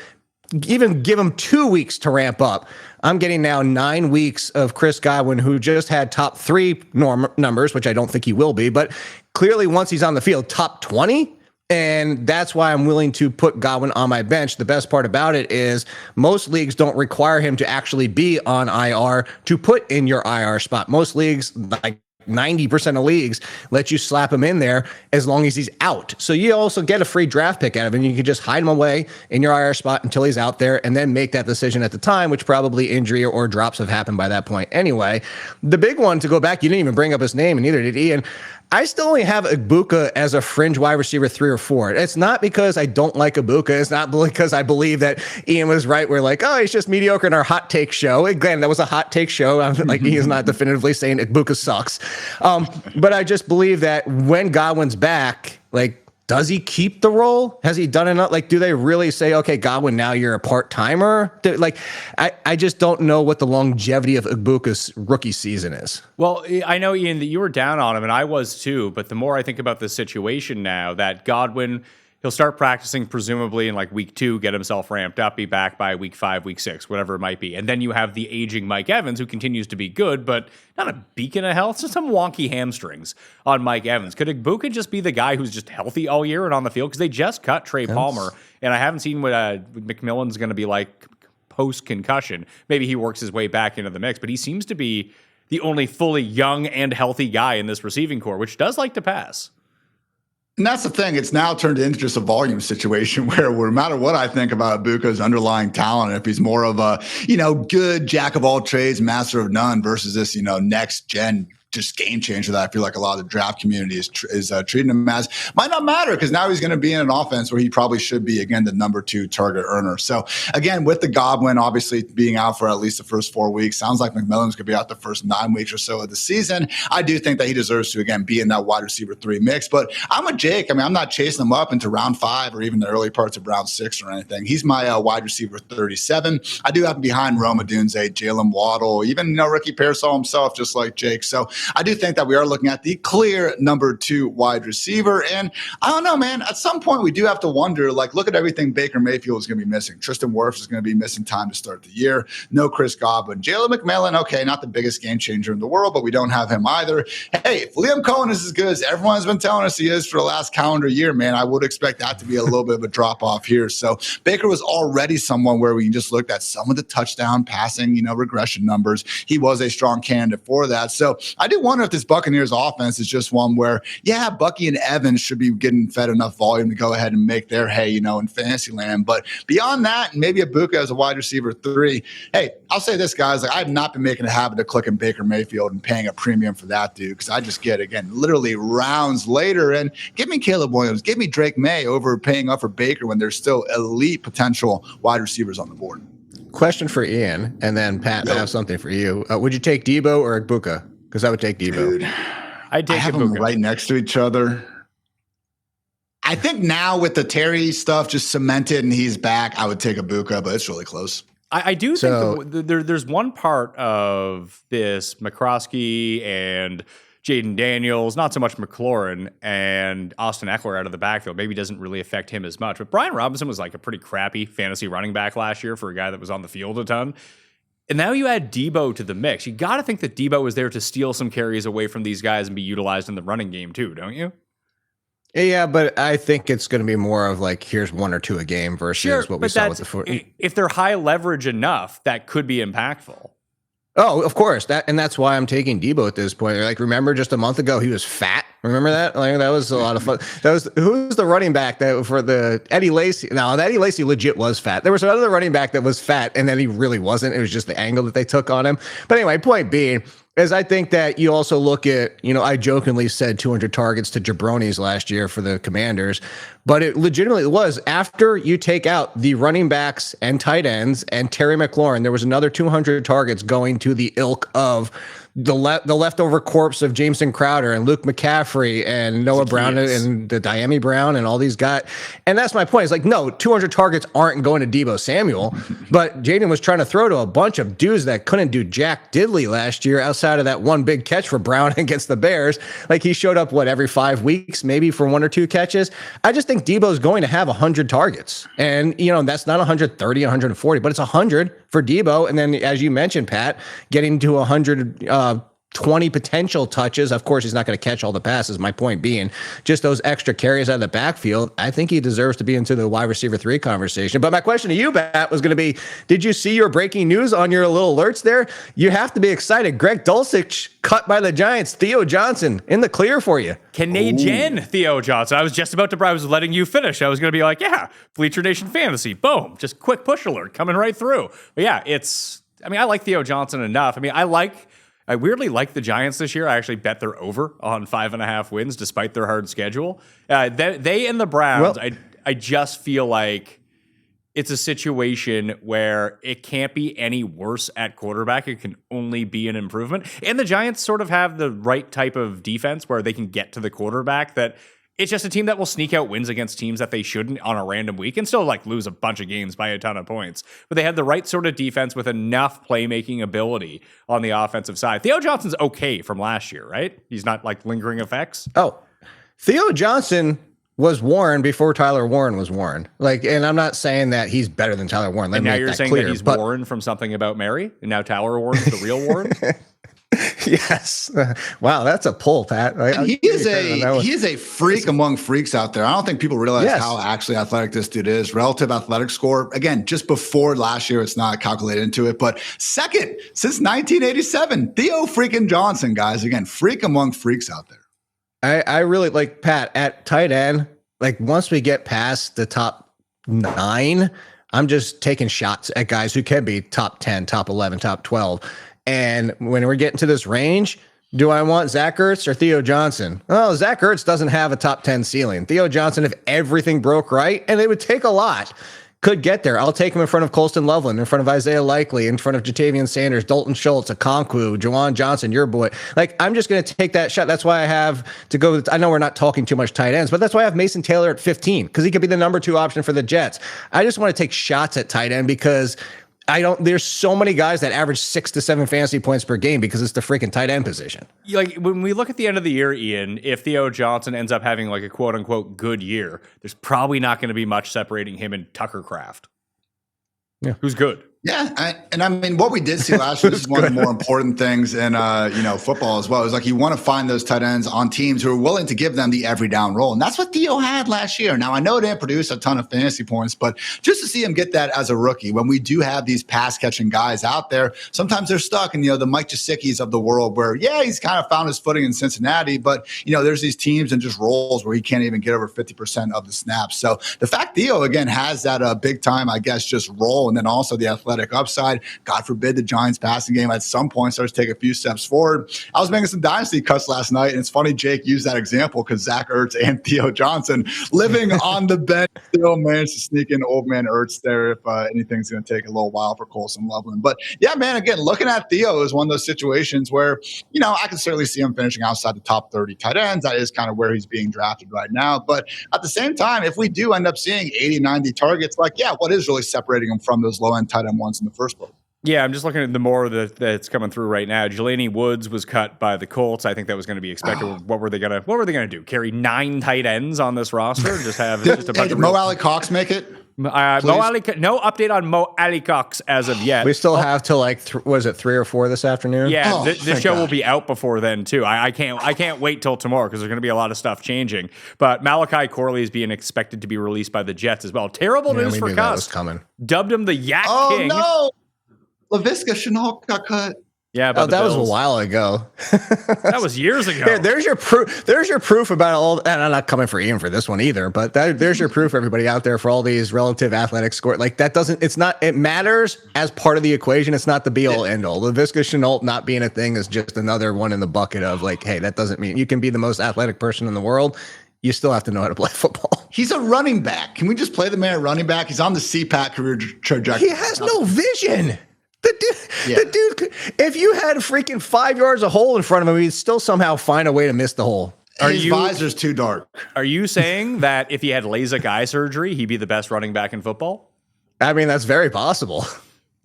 even give him 2 weeks to ramp up. I'm getting now 9 weeks of Chris Godwin, who just had top 3 numbers, which I don't think he will be, but clearly once he's on the field, top 20. And that's why I'm willing to put Godwin on my bench. The best part about it is most leagues don't require him to actually be on IR to put in your IR spot. Most leagues, like 90% of leagues, let you slap him in there as long as he's out. So you also get a free draft pick out of him. You can just hide him away in your IR spot until he's out there and then make that decision at the time, which probably injury or drops have happened by that point. Anyway, the big one to go back, you didn't even bring up his name and neither did Ian. I still only have Ibuka as a fringe wide receiver 3 or 4. It's not because I don't like Ibuka. It's not because I believe that Ian was right. We're like, oh, he's just mediocre in our hot take show. Again, that was a hot take show. I'm like, Ian's not definitively saying Ibuka sucks. But I just believe that when Godwin's back, like, does he keep the role? Has he done enough? Like, do they really say, okay, Godwin, now you're a part-timer? Like, I just don't know what the longevity of Ibuka's rookie season is. Well, I know, Ian, that you were down on him, and I was too. But the more I think about this situation now, that Godwin, he'll start practicing presumably in like week 2, get himself ramped up, be back by week 5, week 6, whatever it might be. And then you have the aging Mike Evans, who continues to be good, but not a beacon of health, just some wonky hamstrings on Mike Evans. Could Ibuka just be the guy who's just healthy all year and on the field? Because they just cut Trey Palmer, and I haven't seen what McMillan's going to be like post-concussion. Maybe he works his way back into the mix, but he seems to be the only fully young and healthy guy in this receiving core, which does like to pass. And that's the thing. It's now turned into just a volume situation where no matter what I think about Ibuka's underlying talent, if he's more of a, good jack of all trades, master of none versus this, next gen just game changer that I feel like a lot of the draft community is treating him as, might not matter because now he's going to be in an offense where he probably should be, again, the number 2 target earner. So, again, with the Godwin obviously being out for at least the first 4 weeks, sounds like McMillan's going to be out the first 9 weeks or so of the season. I do think that he deserves to, again, be in that wide receiver 3 mix. But I'm with Jake. I mean, I'm not chasing him up into round 5 or even the early parts of round 6 or anything. He's my wide receiver 37. I do have him behind Rome Odunze, Jalen Waddle, even, Ricky Pearsall himself, just like Jake. So I do think that we are looking at the clear number 2 wide receiver. And I don't know, man, at some point we do have to wonder, like, look at everything Baker Mayfield is going to be missing. Tristan Wirfs is going to be missing time to start the year. No Chris Godwin. Jalen McMillan, okay, not the biggest game changer in the world, but we don't have him either. Hey, if Liam Cohen is as good as everyone's been telling us he is for the last calendar year, man, I would expect that to be a little bit of a drop off here. So Baker was already someone where we just looked at some of the touchdown passing, regression numbers. He was a strong candidate for that. So I do wonder if this Buccaneers offense is just one where, yeah, Bucky and Evans should be getting fed enough volume to go ahead and make their hay, in fantasy land. But beyond that, and maybe Ibuka as a wide receiver 3, hey, I'll say this, guys, like, I have not been making a habit of clicking Baker Mayfield and paying a premium for that dude because I just get, again, literally rounds later. And give me Caleb Williams, give me Drake May over paying up for Baker when there's still elite potential wide receivers on the board. Question for Ian, and then Pat, I have something for you. Would you take Debo or Ibuka? Because I would take Debo. Dude, I'd take I have Ibuka. them right next to each other. I think now with the Terry stuff just cemented and he's back, I would take Ibuka, but it's really close. I do think there's one part of this McCroskey and Jaden Daniels, not so much McLaurin, and Austin Eckler out of the backfield maybe doesn't really affect him as much. But Brian Robinson was like a pretty crappy fantasy running back last year for a guy that was on the field a ton. And now you add Debo to the mix. You got to think that Debo was there to steal some carries away from these guys and be utilized in the running game too, don't you? Yeah, but I think it's going to be more of like, here's 1 or 2 a game versus what we saw with the foot. If they're high leverage enough, that could be impactful. Oh, of course. That's why I'm taking Debo at this point. Like, remember just a month ago, he was fat Remember that? Like, that was a lot of fun. Who was the running back that for the Eddie Lacy? No, Eddie Lacy legit was fat. There was another running back that was fat, and then he really wasn't. It was just the angle that they took on him. But anyway, point being is I think that you also look at, I jokingly said 200 targets to jabronis last year for the Commanders, but it legitimately was after you take out the running backs and tight ends and Terry McLaurin, there was another 200 targets going to the ilk of the leftover corpse of Jameson Crowder and Luke McCaffrey and Noah Brown and the Diami Brown and all these guys. And that's my point. It's like, no, 200 targets aren't going to Deebo Samuel, but Jaden was trying to throw to a bunch of dudes that couldn't do jack diddly last year outside of that one big catch for Brown against the Bears. Like, he showed up, every 5 weeks, maybe for 1 or 2 catches. I just think Deebo's going to have 100 targets. And, that's not 130, 140, but it's 100 for Deebo. And then, as you mentioned, Pat, getting to 120 potential touches. Of course, he's not going to catch all the passes. My point being, just those extra carries out of the backfield, I think he deserves to be into the wide receiver 3 conversation. But my question to you, Pat, was going to be, did you see your breaking news on your little alerts there? You have to be excited. Greg Dulcich cut by the Giants. Theo Johnson in the clear for you. Canadian Theo Johnson. I was letting you finish. I was going to be like, yeah, Bleacher Nation Fantasy. Boom. Just quick push alert coming right through. But yeah, I like Theo Johnson enough. I weirdly like the Giants this year. I actually bet they're over on 5.5 wins despite their hard schedule. They and the Browns, I just feel like it's a situation where it can't be any worse at quarterback. It can only be an improvement. And the Giants sort of have the right type of defense where they can get to the quarterback, that it's just a team that will sneak out wins against teams that they shouldn't on a random week and still lose a bunch of games by a ton of points. But they have the right sort of defense with enough playmaking ability on the offensive side. Theo Johnson's okay from last year, right? He's not lingering effects. Oh, Theo Johnson was Warren before Tyler Warren was Warren. And I'm not saying that he's better than Tyler Warren. And now you're saying that he's Warren from Something About Mary, and now Tyler Warren's the real Warren? Yes. Wow, that's a pull, Pat. He is a freak among freaks out there. I don't think people realize how actually athletic this dude is. Relative athletic score, again, just before last year, it's not calculated into it, but second since 1987, Theo freaking Johnson, guys. Again, freak among freaks out there. I really like Pat at tight end. Once we get past the top 9, I'm just taking shots at guys who can be top 10, top 11, top 12. And when we're getting to this range, do I want Zach Ertz or Theo Johnson? Well, Zach Ertz doesn't have a top 10 ceiling. Theo Johnson, if everything broke right, and it would take a lot, could get there. I'll take him in front of Colston Loveland, in front of Isaiah Likely, in front of Jatavian Sanders, Dalton Schultz, Okonkwo, Juwan Johnson, your boy. I'm just going to take that shot. That's why I have to go with, I know we're not talking too much tight ends, but that's why I have Mason Taylor at 15, because he could be the number 2 option for the Jets. I just want to take shots at tight end because there's so many guys that average 6 to 7 fantasy points per game because it's the freaking tight end position. When we look at the end of the year, Ian, if Theo Johnson ends up having a quote unquote good year, there's probably not going to be much separating him and Tucker Kraft. Yeah. Who's good. Yeah, what we did see last year, this is one of the more important things in football as well. Is you want to find those tight ends on teams who are willing to give them the every down role, and that's what Theo had last year. Now I know it didn't produce a ton of fantasy points, but just to see him get that as a rookie, when we do have these pass catching guys out there, sometimes they're stuck in the Mike Gesicki's of the world, where he's kind of found his footing in Cincinnati, but there's these teams and just roles where he can't even get over 50% of the snaps. So the fact Theo again has that big time, I guess, just role, and then also the athletic upside. God forbid the Giants passing game at some point starts to take a few steps forward. I was making some dynasty cuts last night, and it's funny Jake used that example because Zach Ertz and Theo Johnson living on the bench still managed to sneak in old man Ertz there if anything's going to take a little while for Colson Loveland. But yeah, man, again, looking at Theo is one of those situations where, I can certainly see him finishing outside the top 30 tight ends. That is kind of where he's being drafted right now. But at the same time, if we do end up seeing 80, 90 targets, what is really separating him from those low end tight end ones in the first place? Yeah, I'm just looking at the more that's coming through right now. Jelani Woods was cut by the Colts. I think that was going to be expected. What were they gonna do? Carry 9 tight ends on this roster? Just have just a bunch of Mo Alley Cox make it? Mo Alley, no update on Mo Alley Cox as of yet. We still have till was it 3 or 4 this afternoon? Yeah, the show will be out before then too. I can't wait till tomorrow because there's going to be a lot of stuff changing. But Malachi Corley is being expected to be released by the Jets as well. Terrible news for Cus. Coming. Dubbed him the Yak King. Oh no, Laviska Shenault got cut. Yeah, but that was a while ago. That was years ago. There's your proof. There's your proof about all. And I'm not coming for Ian for this one either. But there's your proof, everybody out there, for all these relative athletic score. Like that doesn't. It's not. It matters as part of the equation. It's not the be all end all. Laviska Shenault not being a thing is just another one in the bucket of like, hey, that doesn't mean you can be the most athletic person in the world. You still have to know how to play football. He's a running back. Can we just play the man at running back? He's on the CPAC career trajectory. He has no vision. The dude, if you had freaking 5 yards of hole in front of him, he'd still somehow find a way to miss the hole. His visor's too dark. Are you saying that if he had LASIK eye surgery, he'd be the best running back in football? I mean, that's very possible.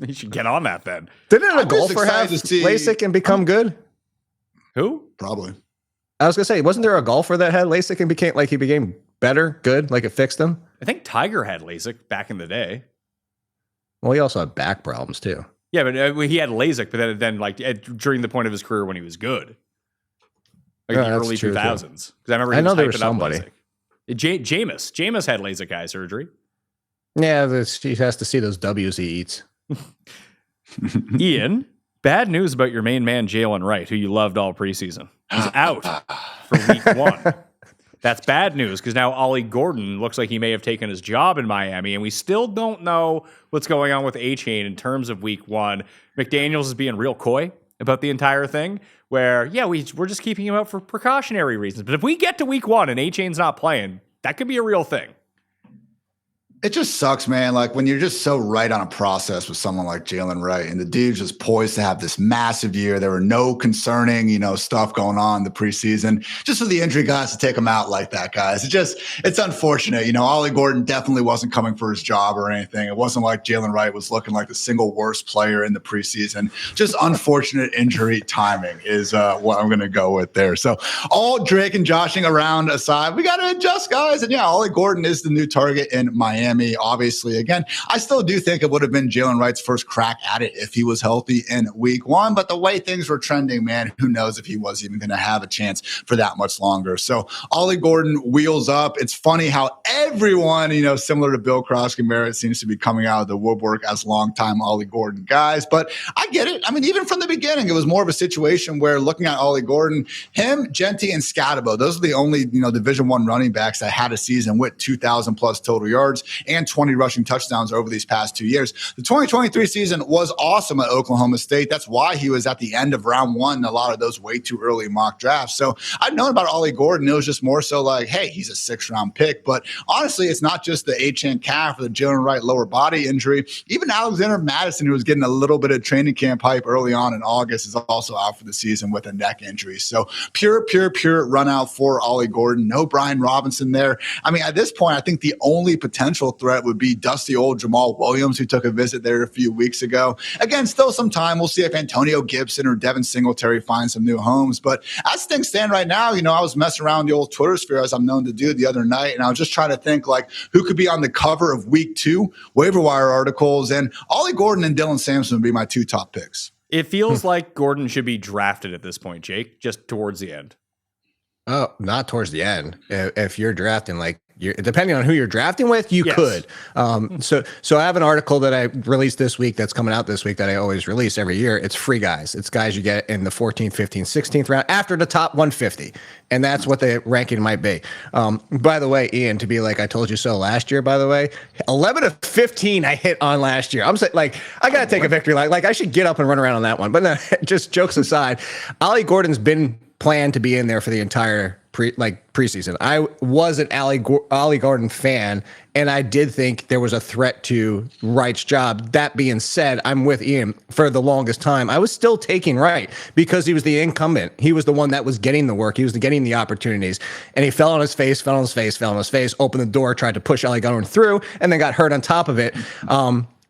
You should get on that then. Didn't a golfer have LASIK and become good? Who? Probably. I was gonna say, wasn't there a golfer that had LASIK and became better, good, like it fixed him? I think Tiger had LASIK back in the day. Well, he also had back problems too. Yeah, but he had LASIK, but then like during the point of his career when he was good, like the early 2000s. Because I remember he was there was hyping up somebody. Jameis had LASIK eye surgery. Yeah, he has to see those W's he eats. Ian, bad news about your main man Jalen Wright, who you loved all preseason. He's out for week 1. That's bad news because now Ollie Gordon looks like he may have taken his job in Miami, and we still don't know what's going on with A-Chain in terms of week 1. McDaniels is being real coy about the entire thing, where, yeah, we're just keeping him out for precautionary reasons. But if we get to week 1 and A-Chain's not playing, that could be a real thing. It just sucks, man. Like when you're just so right on a process with someone like Jalen Wright, and the dude's just poised to have this massive year. There were no concerning, stuff going on in the preseason. Just for the injury guys to take him out like that, guys. It's unfortunate. Ollie Gordon definitely wasn't coming for his job or anything. It wasn't like Jalen Wright was looking like the single worst player in the preseason. Just unfortunate injury timing is what I'm going to go with there. So all Drake and joshing around aside, we got to adjust, guys. And yeah, Ollie Gordon is the new target in Miami. Obviously, again, I still do think it would have been Jalen Wright's first crack at it if he was healthy in week 1. But the way things were trending, man, who knows if he was even going to have a chance for that much longer. So Ollie Gordon wheels up. It's funny how everyone, similar to Bill Crosby-Merritt, seems to be coming out of the woodwork as longtime Ollie Gordon guys. But I get it. I mean, even from the beginning, it was more of a situation where looking at Ollie Gordon, him, Genty, and Scatabo, those are the only, Division I running backs that had a season with 2,000 plus total yards and 20 rushing touchdowns over these past 2 years. The 2023 season was awesome at Oklahoma State. That's why he was at the end of round 1 in a lot of those way too early mock drafts. So I've known about Ollie Gordon. It was just more so like, hey, he's a 6th-round pick. But honestly, it's not just the Achane calf or the Jalen Wright lower body injury. Even Alexander Madison, who was getting a little bit of training camp hype early on in August, is also out for the season with a neck injury. So pure run out for Ollie Gordon. No Brian Robinson there. I mean, at this point, I think the only potential threat would be dusty old Jamal Williams, who took a visit there a few weeks ago. Again, still some time. We'll see if Antonio Gibson or Devin Singletary find some new homes. But as things stand right now, I was messing around the old Twitter sphere as I'm known to do the other night, and I was just trying to think like who could be on the cover of week 2 waiver wire articles, and Ollie Gordon and Dylan Sampson would be my 2 top picks. It feels like Gordon should be drafted at this point, Jake, just towards the end. Oh, not towards the end. If you're drafting, depending on who you're drafting with, you could. So I have an article that I released this week that's coming out this week that I always release every year. It's free guys. It's guys you get in the 14th, 15th, 16th round after the top 150. And that's what the ranking might be. By the way, Ian, to be like I told you so last year, by the way, 11 of 15 I hit on last year. I'm saying, I got to take a victory. Like I should get up and run around on that one. But no, just jokes aside, Ollie Gordon's been planned to be in there for the entire preseason. I was an Ollie Gordon fan, and I did think there was a threat to Wright's job. That being said, I'm with Ian. For the longest time, I was still taking Wright because he was the incumbent. He was the one that was getting the work. He was getting the opportunities, and he fell on his face, opened the door, tried to push Ollie Gordon through, and then got hurt on top of it.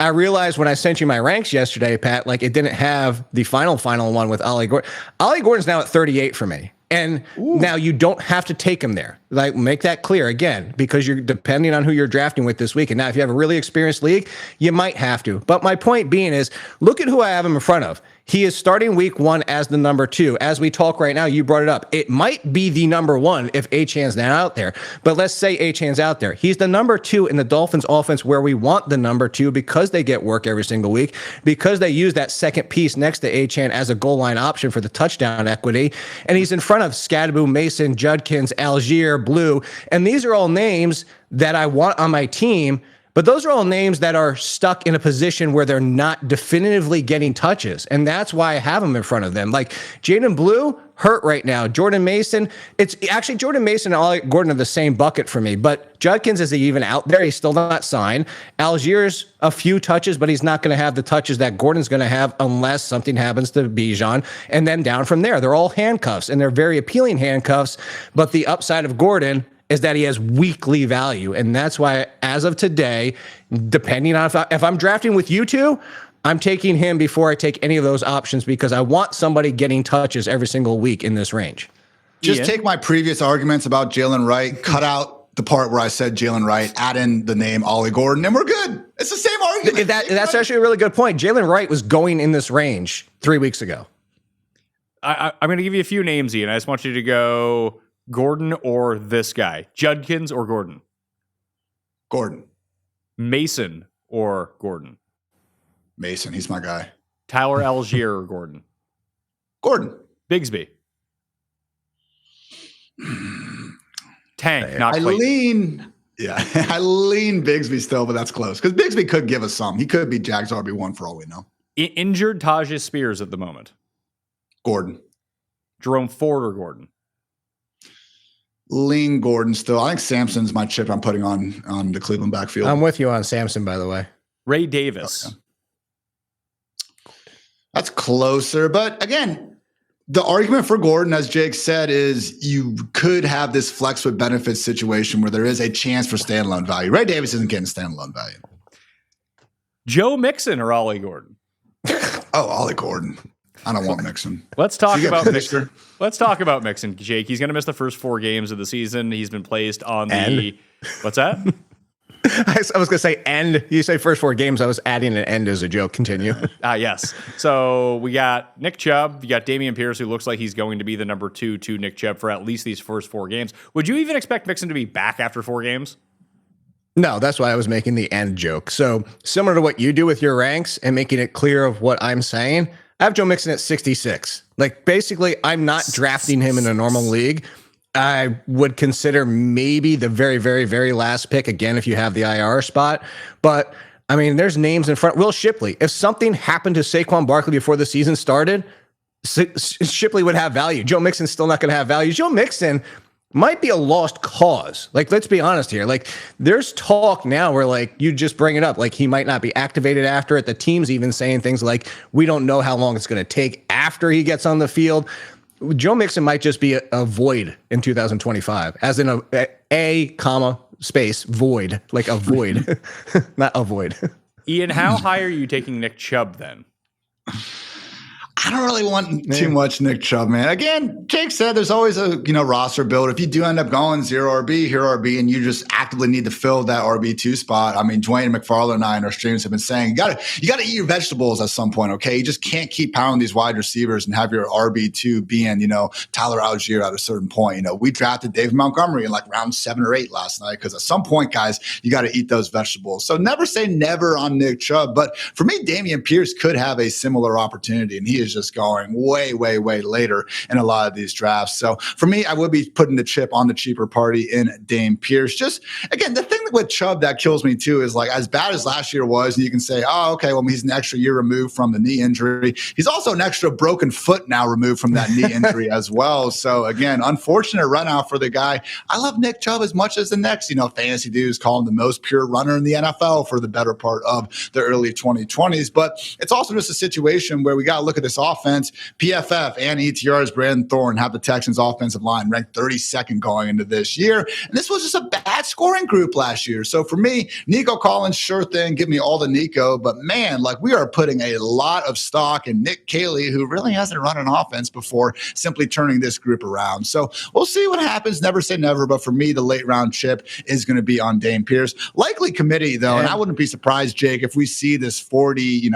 I realized when I sent you my ranks yesterday, Pat, it didn't have the final one with Ollie Gordon. Ollie Gordon's now at 38 for me. And now you don't have to take him there. Make that clear again, because you're depending on who you're drafting with this week. And now if you have a really experienced league, you might have to. But my point being is, look at who I have him in front of. He is starting week 1 as the number 2. As we talk right now, you brought it up. It might be the number 1 if Achane's not out there. But let's say Achane's out there. He's the number 2 in the Dolphins offense where we want the number 2 because they get work every single week, because they use that second piece next to Achane as a goal line option for the touchdown equity. And he's in front of Scadaboo, Mason, Judkins, Algier, Blue. And these are all names that I want on my team. But those are all names that are stuck in a position where they're not definitively getting touches. And that's why I have them in front of them. Like Jaden Blue, hurt right now. Jordan Mason, it's actually Jordan Mason and Ollie Gordon are the same bucket for me. But Judkins is even out there. He's still not signed. Algier's a few touches, but he's not going to have the touches that Gordon's going to have unless something happens to Bijan. And then down from there, they're all handcuffs, and they're very appealing handcuffs. But the upside of Gordon is that he has weekly value. And that's why, as of today, depending on if I'm drafting with you two, I'm taking him before I take any of those options because I want somebody getting touches every single week in this range. Just take my previous arguments about Jalen Wright, cut out the part where I said Jalen Wright, add in the name Ollie Gordon, and we're good. It's the same argument. That's actually a really good point. Jalen Wright was going in this range 3 weeks ago. I'm going to give you a few names, Ian. I just want you to go Gordon or this guy. Judkins or Gordon? Gordon. Mason or Gordon? Mason, he's my guy. Tyler Algier or Gordon? Gordon. Bigsby. Tank, not I Clayton. I lean Bigsby still, but that's close. Because Bigsby could give us some. He could be Jags RB1 for all we know. Injured Tajah Spears at the moment. Gordon. Jerome Ford or Gordon? Lean Gordon still. I think Sampson's my chip I'm putting on the Cleveland backfield. I'm with you on Sampson, by the way. Ray Davis. Okay. That's closer. But again, the argument for Gordon, as Jake said, is you could have this flex with benefits situation where there is a chance for standalone value. Ray Davis isn't getting standalone value. Joe Mixon or Ollie Gordon? Ollie Gordon. I don't want Mixon. Let's talk about Mixon. Let's talk about Mixon, Jake. He's going to miss the first 4 games of the season. He's been placed on the... What's that? I was going to say end. You say first 4 games. I was adding an end as a joke. Continue. Yes. So we got Nick Chubb. You got Dameon Pierce, who looks like he's going to be the number 2 to Nick Chubb for at least these first 4 games. Would you even expect Mixon to be back after 4 games? No, that's why I was making the end joke. So similar to what you do with your ranks and making it clear of what I'm saying, I have Joe Mixon at 66. Like, basically, I'm not drafting him in a normal league. I would consider maybe the very, very, very last pick, again, if you have the IR spot. But, I mean, there's names in front. Will Shipley. If something happened to Saquon Barkley before the season started, Shipley would have value. Joe Mixon's still not going to have value. Joe Mixon might be a lost cause. Like, let's be honest here. Like, there's talk now where, like, you just bring it up. Like, he might not be activated after it. The team's even saying things like, we don't know how long it's going to take after he gets on the field. Joe Mixon might just be a void in 2025, as in a comma space void, like a void, not a void. Ian, how high are you taking Nick Chubb then? I don't really want too much Nick Chubb, man. Again, Jake said there's always a roster build. If you do end up going 0 RB, here RB, and you just actively need to fill that RB2 spot, I mean, Dwayne McFarland and I in our streams have been saying you gotta eat your vegetables at some point, okay? You just can't keep pounding these wide receivers and have your RB2 being, Tyler Algier at a certain point. We drafted David Montgomery in like round 7 or 8 last night because at some point, guys, you got to eat those vegetables. So never say never on Nick Chubb. But for me, Dameon Pierce could have a similar opportunity, and he is just going way, way, way later in a lot of these drafts. So for me, I would be putting the chip on the cheaper party in Dame Pierce. Just, again, the thing with Chubb that kills me too is, like, as bad as last year was, and you can say, oh, okay, well, he's an extra year removed from the knee injury. He's also an extra broken foot now removed from that knee injury as well. So again, unfortunate run out for the guy. I love Nick Chubb as much as the next, fantasy dudes call him the most pure runner in the NFL for the better part of the early 2020s. But it's also just a situation where we got to look at this offense. PFF and ETR's Brandon Thorne have the Texans offensive line ranked 32nd going into this year. And this was just a bad scoring group last year. So for me, Nico Collins, sure thing, give me all the Nico. But man, like, we are putting a lot of stock in Nick Ciely, who really hasn't run an offense before, simply turning this group around. So we'll see what happens. Never say never. But for me, the late round chip is going to be on Dame Pierce. Likely committee, though. And I wouldn't be surprised, Jake, if we see this 40,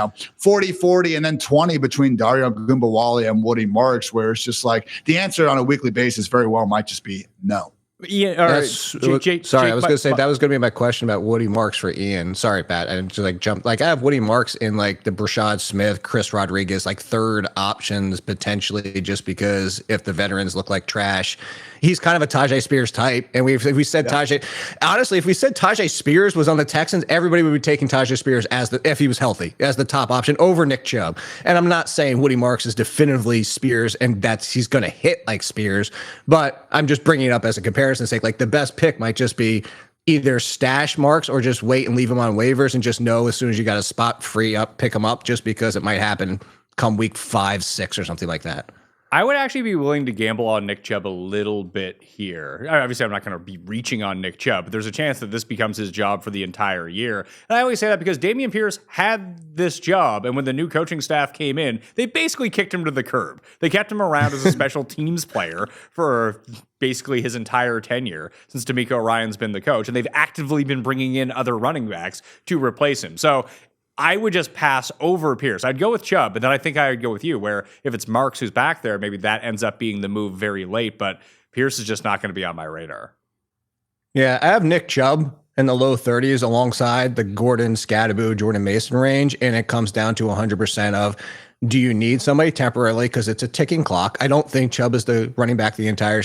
40, and then 20 between Darnold Ariel Gumbawale and Woody Marks, where it's just like the answer on a weekly basis very well might just be no. Yeah, sorry, I was going to say that was going to be my question about Woody Marks for Ian. Sorry, Pat. I just like jumped. Like I have Woody Marks in like the Brashad Smith, Chris Rodriguez, like third options potentially, just because if the veterans look like trash, he's kind of a Tajay Spears type. And if we said Tajay, honestly, if we said Tajay Spears was on the Texans, everybody would be taking Tajay Spears as if he was healthy, as the top option over Nick Chubb. And I'm not saying Woody Marks is definitively Spears and he's going to hit like Spears, but I'm just bringing it up as a comparison sake. Like the best pick might just be either stash Marks or just wait and leave him on waivers and just know as soon as you got a spot free up, pick him up, just because it might happen come week 5, 6 or something like that. I would actually be willing to gamble on Nick Chubb a little bit here. Obviously, I'm not going to be reaching on Nick Chubb, but there's a chance that this becomes his job for the entire year. And I always say that because Dameon Pierce had this job, and when the new coaching staff came in, they basically kicked him to the curb. They kept him around as a special teams player for basically his entire tenure since D'Amico Ryan's been the coach, and they've actively been bringing in other running backs to replace him. So I would just pass over Pierce. I'd go with Chubb, but then I think I would go with you, where if it's Marks who's back there, maybe that ends up being the move very late, but Pierce is just not going to be on my radar. Yeah, I have Nick Chubb in the low 30s alongside the Gordon, Scadaboo, Jordan Mason range, and it comes down to 100% of, do you need somebody temporarily because it's a ticking clock? I don't think Chubb is the running back the entire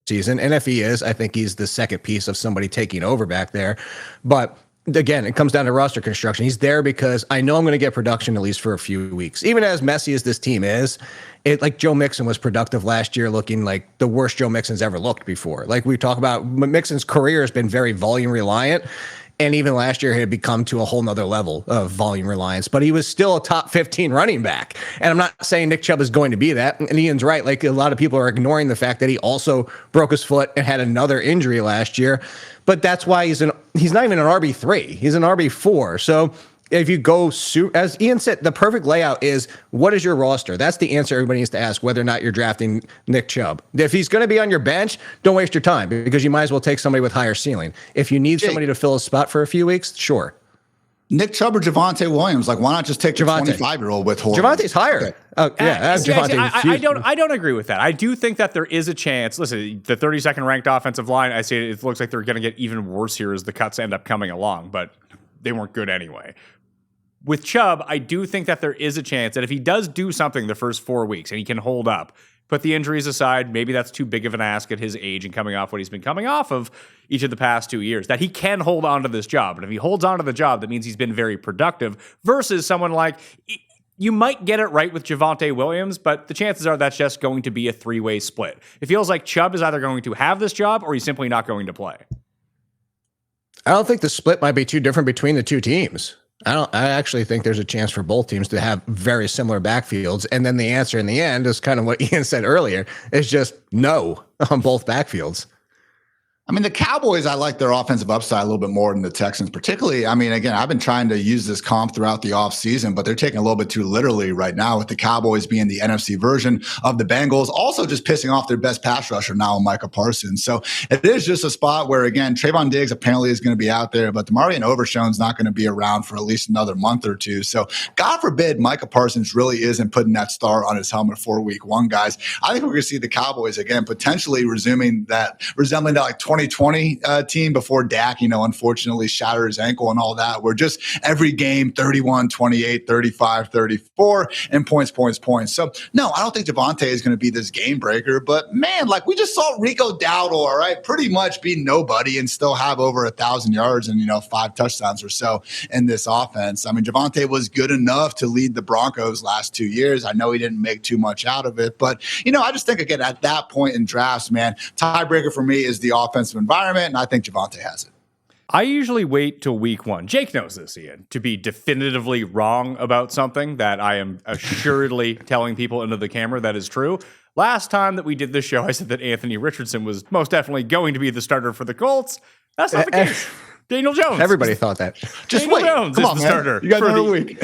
season, and if he is, I think he's the second piece of somebody taking over back there. But again, it comes down to roster construction. He's there because I know I'm going to get production at least for a few weeks. Even as messy as this team is, like Joe Mixon was productive last year, looking like the worst Joe Mixon's ever looked before. Like we talk about, Mixon's career has been very volume reliant. And even last year, he had become to a whole nother level of volume reliance, but he was still a top 15 running back. And I'm not saying Nick Chubb is going to be that. And Ian's right. Like a lot of people are ignoring the fact that he also broke his foot and had another injury last year. But that's why he's not even an RB3. He's an RB4. So if you go, as Ian said, the perfect layout is, what is your roster? That's the answer everybody needs to ask, whether or not you're drafting Nick Chubb. If he's going to be on your bench, don't waste your time, because you might as well take somebody with higher ceiling. If you need somebody to fill a spot for a few weeks, sure. Nick Chubb or Javonte Williams? Like, why not just take the 25-year-old with Horton? Javonte's higher. Okay. I don't agree with that. I do think that there is a chance. Listen, the 32nd ranked offensive line, I say it looks like they're going to get even worse here as the cuts end up coming along, but they weren't good anyway. With Chubb, I do think that there is a chance that if he does do something the first 4 weeks and he can hold up, put the injuries aside, maybe that's too big of an ask at his age and coming off what he's been coming off of each of the past 2 years, that he can hold on to this job. And if he holds on to the job, that means he's been very productive versus someone like, you might get it right with Javonte Williams, but the chances are that's just going to be a 3-way split. It feels like Chubb is either going to have this job or he's simply not going to play. I don't think the split might be too different between the two teams. I actually think there's a chance for both teams to have very similar backfields. And then the answer in the end is kind of what Ian said earlier. It's just no on both backfields. I mean, the Cowboys, I like their offensive upside a little bit more than the Texans, particularly. I mean, again, I've been trying to use this comp throughout the offseason, but they're taking a little bit too literally right now, with the Cowboys being the NFC version of the Bengals, also just pissing off their best pass rusher now, Micah Parsons. So it is just a spot where, again, Trayvon Diggs apparently is going to be out there, but Demarvion Overshown's not going to be around for at least another month or two. So God forbid Micah Parsons really isn't putting that star on his helmet for week 1, guys. I think we're going to see the Cowboys, again, potentially resembling that like 2020 team before Dak, unfortunately shattered his ankle and all that. We're just every game 31, 28, 35, 34 and points. So no, I don't think Javonte is going to be this game breaker, but man, like we just saw Rico Dowdle, all right, pretty much be nobody and still have over 1,000 yards and, 5 touchdowns or so in this offense. I mean, Javonte was good enough to lead the Broncos last 2 years. I know he didn't make too much out of it, but, I just think, again, at that point in drafts, man, tiebreaker for me is the offensive environment. And I think Javonte has it. I usually wait till week 1. Jake knows this, Ian, to be definitively wrong about something that I am assuredly telling people into the camera that is true. Last time that we did this show, I said that Anthony Richardson was most definitely going to be the starter for the Colts. That's not the case. Daniel Jones. Everybody thought that. Just Daniel Jones Come is on, the man. starter. You got another week.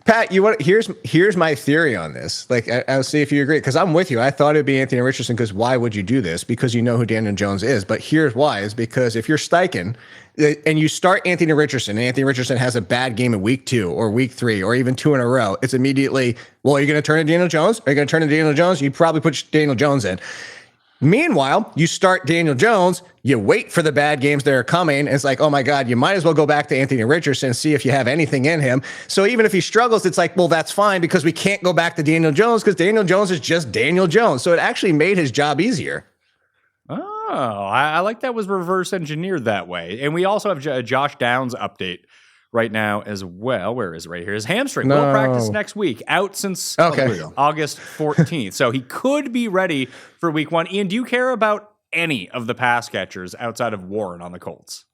Pat, here's my theory on this. Like, I'll see if you agree, because I'm with you. I thought it'd be Anthony Richardson, because why would you do this? Because you know who Daniel Jones is. But here's why: is because if you're Steichen, and you start Anthony Richardson, and Anthony Richardson has a bad game in week 2 or week 3 or even 2 in a row, it's immediately, well, are you going to turn to Daniel Jones? Are you going to turn to Daniel Jones? You probably put Daniel Jones in. Meanwhile, you start Daniel Jones, you wait for the bad games that are coming, and it's like, oh my God, you might as well go back to Anthony Richardson, see if you have anything in him. So even if he struggles, it's like, well, that's fine because we can't go back to Daniel Jones because Daniel Jones is just Daniel Jones. So it actually made his job easier. Oh, I like that was reverse engineered that way. And we also have a Josh Downs update right now as well. Where is it? Right here? His hamstring will practice next week. Out since August 14th. So he could be ready for week 1. Ian, do you care about any of the pass catchers outside of Warren on the Colts?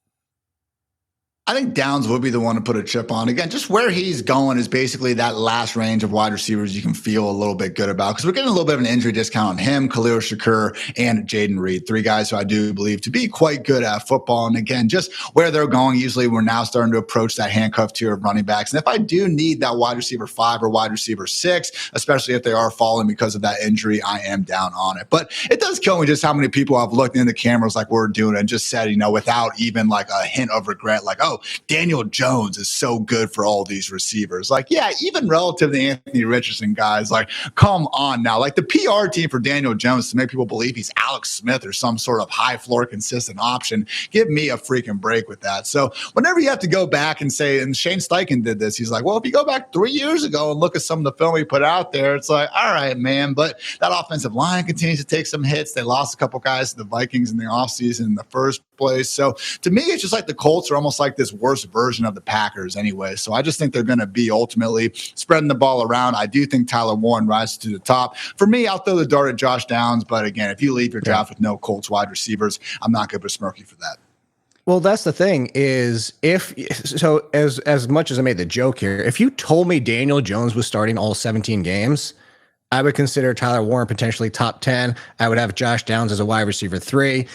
I think Downs would be the one to put a chip on. Again, just where he's going is basically that last range of wide receivers you can feel a little bit good about because we're getting a little bit of an injury discount on him, Khalil Shakur, and Jaden Reed. 3 guys who I do believe to be quite good at football. And again, just where they're going, usually we're now starting to approach that handcuff tier of running backs. And if I do need that wide receiver 5 or wide receiver 6, especially if they are falling because of that injury, I am down on it. But it does kill me just how many people have looked in the cameras like we're doing and just said, without even like a hint of regret, like, oh, Daniel Jones is so good for all these receivers. Like, yeah, even relative to Anthony Richardson guys, like, come on now. Like the PR team for Daniel Jones to make people believe he's Alex Smith or some sort of high floor consistent option. Give me a freaking break with that. So whenever you have to go back and say, and Shane Steichen did this, he's like, well, if you go back 3 years ago and look at some of the film he put out there, it's like, all right, man, but that offensive line continues to take some hits. They lost a couple guys to the Vikings in the offseason in the first place. So to me, it's just like the Colts are almost like this worse version of the Packers anyway. So I just think they're going to be ultimately spreading the ball around. I do think Tyler Warren rises to the top. For me, I'll throw the dart at Josh Downs. But again, if you leave your draft with no Colts wide receivers, I'm not going to besmirk you for that. Well, that's the thing is as much as I made the joke here, if you told me Daniel Jones was starting all 17 games, I would consider Tyler Warren potentially top 10. I would have Josh Downs as a wide receiver 3.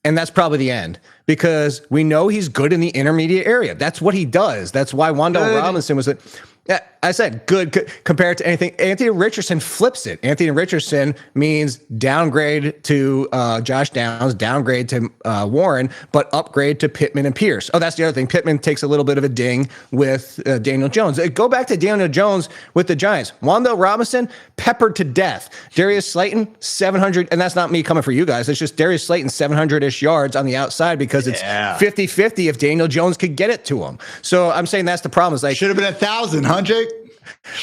And that's probably the end because we know he's good in the intermediate area. That's what he does. That's why Wan'Dale Robinson was I said good compared to anything. Anthony Richardson flips it. Anthony Richardson means downgrade to Josh Downs, downgrade to Warren, but upgrade to Pittman and Pierce. Oh, that's the other thing. Pittman takes a little bit of a ding with Daniel Jones. Go back to Daniel Jones with the Giants. Wan'Dale Robinson, peppered to death. Darius Slayton, 700, and that's not me coming for you guys. It's just Darius Slayton, 700-ish yards on the outside because it's 50-50 if Daniel Jones could get it to him. So I'm saying that's the problem. It's like should have been 1,000, huh, Jake?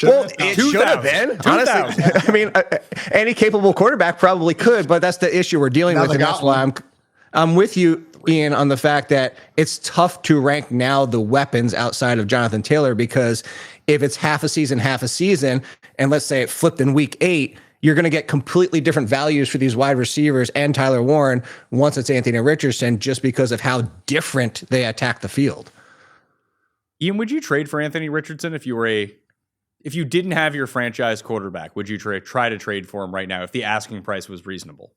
Well, it should have been. Honestly, I mean, any capable quarterback probably could, but that's the issue we're dealing with, and that's why I'm with you, Ian, on the fact that it's tough to rank now the weapons outside of Jonathan Taylor because if it's half a season, and let's say it flipped in week 8, you're going to get completely different values for these wide receivers and Tyler Warren once it's Anthony Richardson just because of how different they attack the field. Ian, would you trade for Anthony Richardson if you didn't have your franchise quarterback? Would you try to trade for him right now if the asking price was reasonable?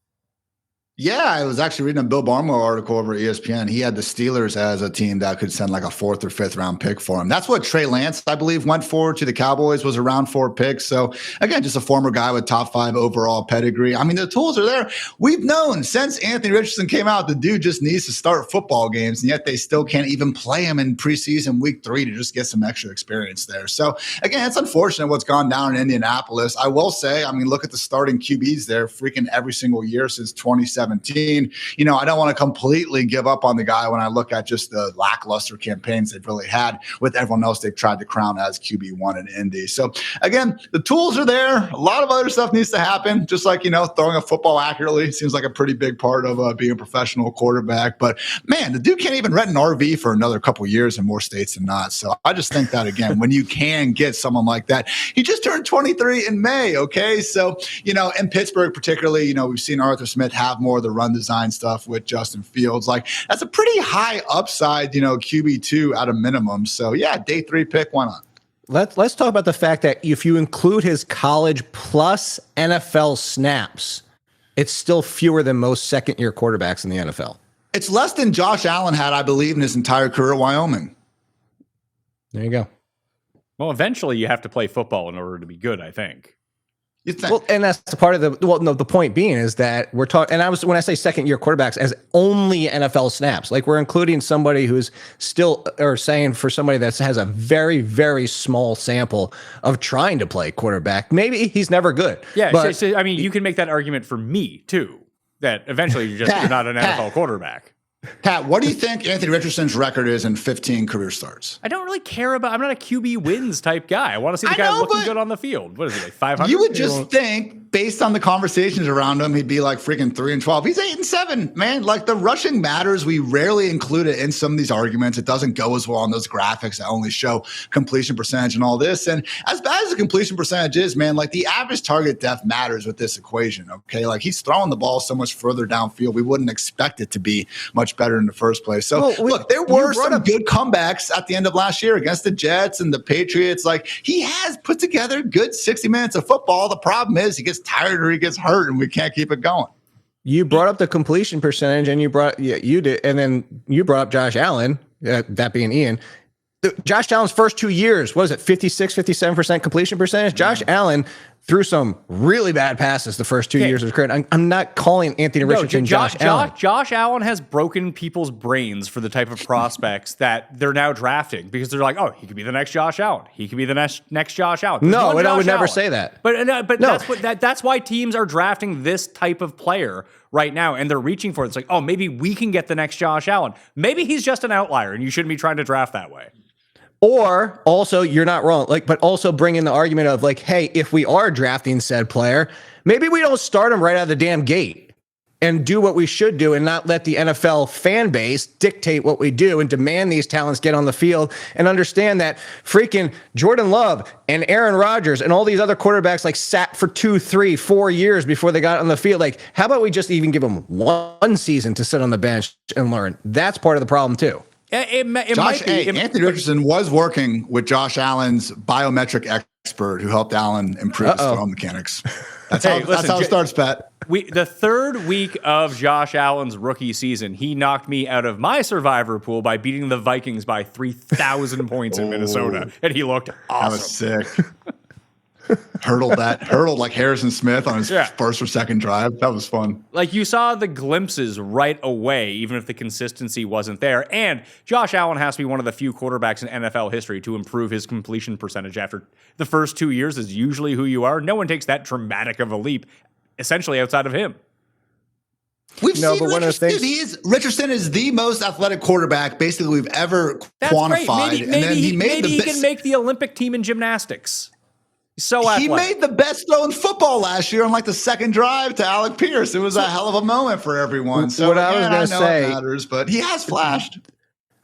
Yeah, I was actually reading a Bill Barnwell article over at ESPN. He had the Steelers as a team that could send like a 4th or 5th round pick for him. That's what Trey Lance, I believe, went for to the Cowboys, was a round 4 pick. So again, just a former guy with top 5 overall pedigree. I mean, the tools are there. We've known since Anthony Richardson came out, the dude just needs to start football games, and yet they still can't even play him in preseason week 3 to just get some extra experience there. So again, it's unfortunate what's gone down in Indianapolis. I will say, I mean, look at the starting QBs there freaking every single year since 2017. I don't want to completely give up on the guy when I look at just the lackluster campaigns they've really had with everyone else they've tried to crown as QB1 in Indy. So again, the tools are there. A lot of other stuff needs to happen. Just like, throwing a football accurately seems like a pretty big part of being a professional quarterback. But man, the dude can't even rent an RV for another couple years in more states than not. So I just think that again, when you can get someone like that, he just turned 23 in May. Okay. So, in Pittsburgh particularly, we've seen Arthur Smith have more of the run design stuff with Justin Fields. Like that's a pretty high upside, QB2 at a minimum. So yeah, day 3 pick, why not? Let's talk about the fact that if you include his college plus NFL snaps, it's still fewer than most second-year quarterbacks in the NFL. It's less than Josh Allen had, I believe, in his entire career at Wyoming. There you go. Well, eventually you have to play football in order to be good, I think. You think? Well, and that's the part of the point being is that we're talking, and when I say second year quarterbacks as only NFL snaps, like we're including somebody who's still, or saying for somebody that has a very, very small sample of trying to play quarterback, maybe he's never good. Yeah. But So, I mean, you can make that argument for me too, that eventually you're not an NFL quarterback. Pat, what do you think Anthony Richardson's record is in 15 career starts? I don't really care about. I'm not a QB wins type guy. I want to see the guy looking good on the field. What is he, like 500? You would just think, based on the conversations around him, he'd be like freaking 3-12. He's 8-7, man. Like the rushing matters. We rarely include it in some of these arguments. It doesn't go as well on those graphics that only show completion percentage and all this. And as bad as the completion percentage is, man, like the average target depth matters with this equation. Okay, like he's throwing the ball so much further downfield. We wouldn't expect it to be much better in the first place. So look, there were some good comebacks at the end of last year against the Jets and the Patriots. Like he has put together good 60 minutes of football. The problem is he gets tired or he gets hurt and we can't keep it going. You brought up the completion percentage and you did. And then you brought up Josh Allen, that being Ian. Josh Allen's first 2 years, what is it? 56, 57% completion percentage. Josh Allen threw some really bad passes the first 2 years of his career. I'm not calling Anthony Richardson Josh Allen. Josh Allen has broken people's brains for the type of prospects that they're now drafting because they're like, oh, he could be the next Josh Allen. He could be the next Josh Allen. No, and I would never say that. But no. that's why teams are drafting this type of player right now, and they're reaching for it. It's like, oh, maybe we can get the next Josh Allen. Maybe he's just an outlier, and you shouldn't be trying to draft that way. Or also, you're not wrong, but also bring in the argument of hey, if we are drafting said player, maybe we don't start him right out of the damn gate and do what we should do and not let the NFL fan base dictate what we do and demand these talents get on the field and understand that freaking Jordan Love and Aaron Rodgers and all these other quarterbacks sat for 2, 3, 4 years before they got on the field. How about we just even give them one season to sit on the bench and learn? That's part of the problem too. It might be. Anthony Richardson was working with Josh Allen's biometric expert who helped Allen improve his throw mechanics. That's how it starts, Pat. The third week of Josh Allen's rookie season, he knocked me out of my survivor pool by beating the Vikings by 3,000 points in Minnesota, and he looked awesome. That was sick. Hurdled like Harrison Smith on his first or second drive. That was fun. You saw the glimpses right away, even if the consistency wasn't there. And Josh Allen has to be one of the few quarterbacks in NFL history to improve his completion percentage after the first 2 years is usually who you are. No one takes that dramatic of a leap, essentially outside of him. We've seen Richardson is the most athletic quarterback basically we've ever quantified. Maybe he can make the Olympic team in gymnastics. So athletic. He made the best throw in football last year on the second drive to Alec Pierce. It was a hell of a moment for everyone. So what I was going to say, it matters, but he has flashed.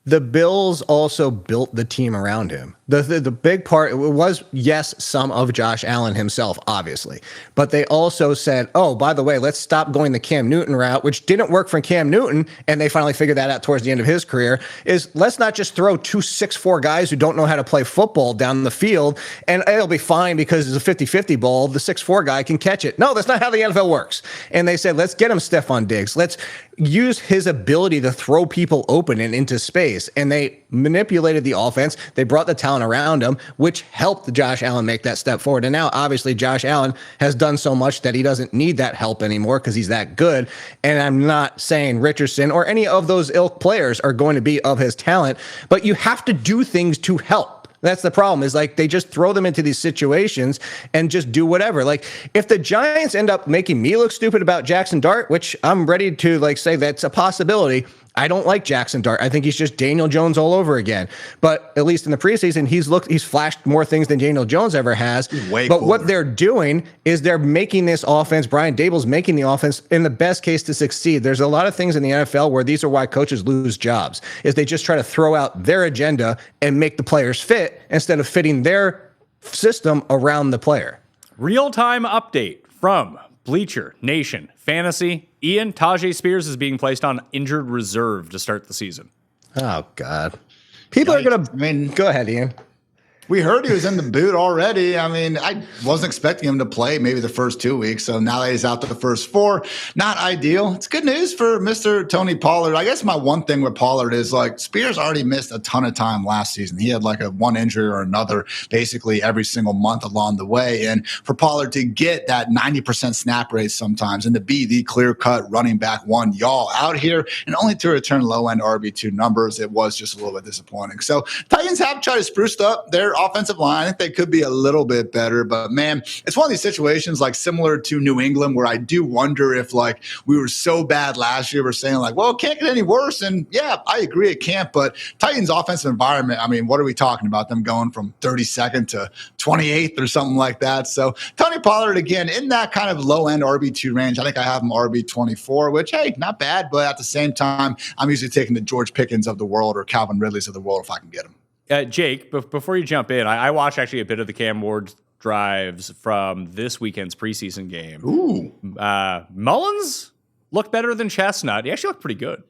The Bills also built the team around him. The big part was, yes, some of Josh Allen himself, obviously. But they also said, oh, by the way, let's stop going the Cam Newton route, which didn't work for Cam Newton, and they finally figured that out towards the end of his career, is let's not just throw 2 6'4" guys who don't know how to play football down the field, and it'll be fine because it's a 50-50 ball. The 6'4" guy can catch it. No, that's not how the NFL works. And they said, let's get him Stephon Diggs. Let's use his ability to throw people open and into space. And they manipulated the offense. They brought the talent around him, which helped Josh Allen make that step forward. And now, obviously, Josh Allen has done so much that he doesn't need that help anymore because he's that good. And I'm not saying Richardson or any of those ilk players are going to be of his talent, but you have to do things to help. That's the problem is they just throw them into these situations and just do whatever. If the Giants end up making me look stupid about Jackson Dart, which I'm ready to say that's a possibility. I don't like Jackson Dart. I think he's just Daniel Jones all over again. But at least in the preseason, he's flashed more things than Daniel Jones ever has. But what they're doing is they're making this offense, Brian Daboll's making the offense in the best case to succeed. There's a lot of things in the NFL where these are why coaches lose jobs, is they just try to throw out their agenda and make the players fit instead of fitting their system around the player. Real-time update from Bleacher Nation Fantasy. Ian, Tajay Spears is being placed on injured reserve to start the season. Oh, God. People are going to... go ahead, Ian. We heard he was in the boot already. I mean, I wasn't expecting him to play maybe the first 2 weeks. So now that he's out the first 4, not ideal. It's good news for Mr. Tony Pollard. I guess my one thing with Pollard is like Spears already missed a ton of time last season. He had like a one injury or another basically every single month along the way. And for Pollard to get that 90% snap rate sometimes and to be the clear-cut running back one y'all out here and only to return low-end RB2 numbers, it was just a little bit disappointing. So Titans have tried to spruce up their offensive line. I think they could be a little bit better, but man, it's one of these situations like similar to New England where I do wonder if like we were so bad last year, we're saying like, well, it can't get any worse. And yeah, I agree it can't, but Titans offensive environment, I mean, what are we talking about? Them going from 32nd to 28th or something like that. So Tony Pollard, again, in that kind of low end RB2 range, I think I have him RB24, which, hey, not bad, but at the same time, I'm usually taking the George Pickens of the world or Calvin Ridley's of the world if I can get him. Jake, before you jump in, I watched actually a bit of the Cam Ward drives from this weekend's preseason game. Ooh. Mullins looked better than Chestnut. He actually looked pretty good.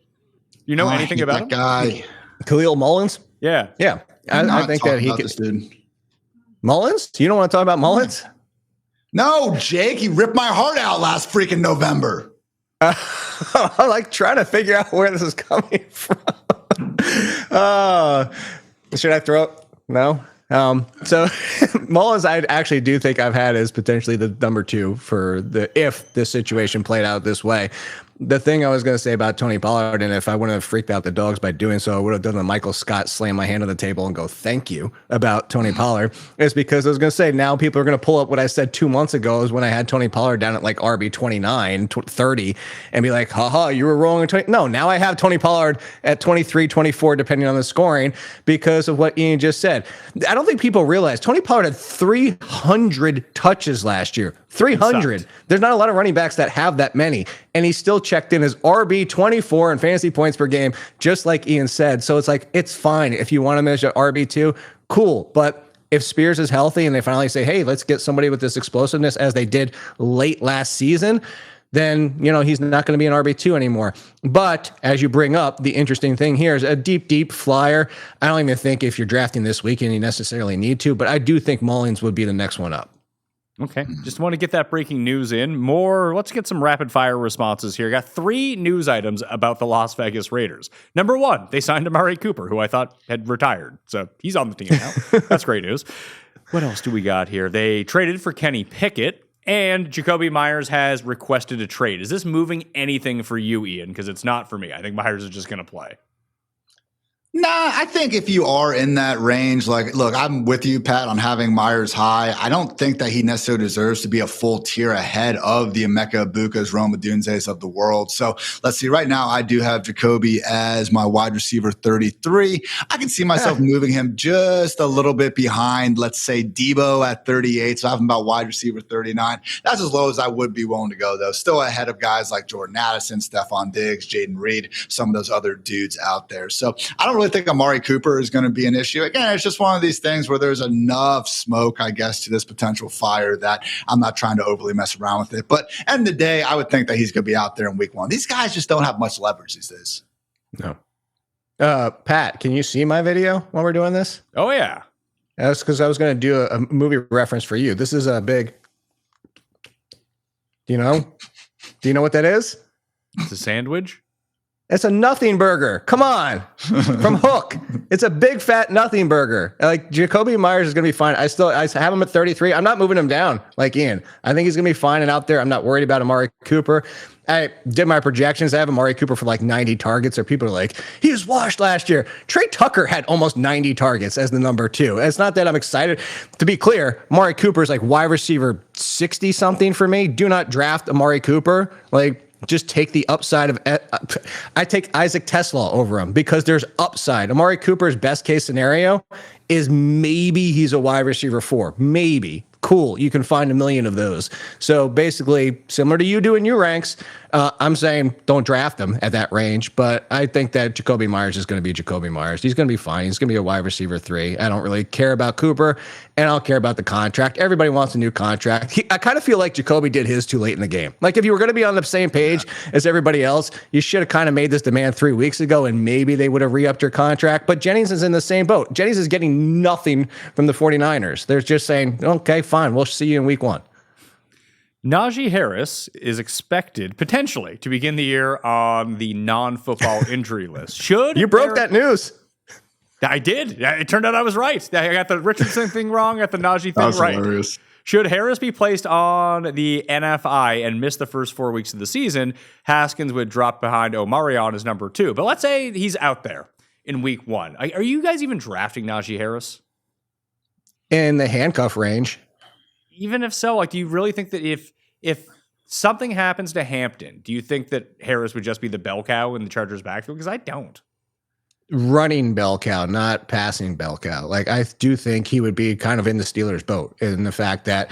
You know anything about him? Guy. Khalil Mullins? Yeah. Yeah. I think that he could. Mullins? You don't want to talk about Mullins? No, Jake, he ripped my heart out last freaking November. I'm like trying to figure out where this is coming from. Should I throw it? No. So Mullins, I actually do think I've had as potentially the number 2 for if this situation played out this way. The thing I was going to say about Tony Pollard, and if I wouldn't have freaked out the dogs by doing so, I would have done the Michael Scott slam my hand on the table and go, thank you about Tony Pollard, is because I was going to say now people are going to pull up what I said 2 months ago is when I had Tony Pollard down at like RB 29, 30 and be like, haha, you were wrong. No, now I have Tony Pollard at 23, 24, depending on the scoring because of what Ian just said. I don't think people realize Tony Pollard had 300 touches last year. 300. There's not a lot of running backs that have that many. And he still checked in as RB 24 in fantasy points per game, just like Ian said. So it's like, it's fine. If you want to measure RB2, cool. But if Spears is healthy and they finally say, hey, let's get somebody with this explosiveness as they did late last season, then, you know, he's not going to be an RB2 anymore. But as you bring up, the interesting thing here is a deep, deep flyer. I don't even think if you're drafting this weekend, you necessarily need to, but I do think Mullins would be the next one up. Okay. Just want to get that breaking news in. Let's get some rapid fire responses here. Got 3 news items about the Las Vegas Raiders. Number 1, they signed Amari Cooper, who I thought had retired. So he's on the team now. That's great news. What else do we got here? They traded for Kenny Pickett, and Jacoby Myers has requested a trade. Is this moving anything for you, Ian? Because it's not for me. I think Myers is just going to play. Nah, I think if you are in that range, like, look, I'm with you, Pat, on having Myers high. I don't think that he necessarily deserves to be a full tier ahead of the Emeka Ibukas, Rome Odunzes of the world. So let's see. Right now, I do have Jacoby as my wide receiver 33. I can see myself moving him just a little bit behind, let's say, Debo at 38. So I have him about wide receiver 39. That's as low as I would be willing to go, though. Still ahead of guys like Jordan Addison, Stephon Diggs, Jaden Reed, some of those other dudes out there. So I don't really think Amari Cooper is going to be an issue. Again, it's just one of these things where there's enough smoke, I guess, to this potential fire that I'm not trying to overly mess around with it. But end of the day, I would think that he's going to be out there in week 1. These guys just don't have much leverage these days. No. Pat, can you see my video while we're doing this? Oh, yeah. That's because I was going to do a movie reference for you. This is a big, do you know what that is? It's a sandwich. It's a nothing burger. Come on. From Hook. It's a big fat nothing burger. Like Jacoby Myers is going to be fine. I have him at 33. I'm not moving him down like Ian. I think he's going to be fine and out there. I'm not worried about Amari Cooper. I did my projections. I have Amari Cooper for like 90 targets, or people are like, he was washed last year. Trey Tucker had almost 90 targets as the number 2. It's not that I'm excited. To be clear, Amari Cooper is like wide receiver 60 something for me. Do not draft Amari Cooper. Like, just take the upside of I take Isaac Tesla over him because there's upside. Amari Cooper's best case scenario is maybe he's a wide receiver 4. Maybe. Cool. You can find a million of those. So basically, similar to you doing your ranks, I'm saying don't draft him at that range, but I think that Jacoby Myers is going to be Jacoby Myers. He's going to be fine. He's going to be a wide receiver 3. I don't really care about Cooper, and I don't care about the contract. Everybody wants a new contract. I kind of feel like Jacoby did his too late in the game. Like, if you were going to be on the same page as everybody else, you should have kind of made this demand 3 weeks ago, and maybe they would have re-upped your contract. But Jennings is in the same boat. Jennings is getting nothing from the 49ers. They're just saying, okay, fine, we'll see you in week 1. Najee Harris is expected potentially to begin the year on the non-football injury list. Should you broke that news? I did. It turned out I was right. I got the Richardson thing wrong, got the Najee thing right. Hilarious. Should Harris be placed on the NFI and miss the first 4 weeks of the season, Haskins would drop behind Omarion as number 2. But let's say he's out there in week 1. Are you guys even drafting Najee Harris? In the handcuff range. Even if so, like, do you really think that if something happens to Hampton, do you think that Harris would just be the bell cow in the Chargers' backfield? Because I don't. Running bell cow, not passing bell cow. Like, I do think he would be kind of in the Steelers' boat in the fact that,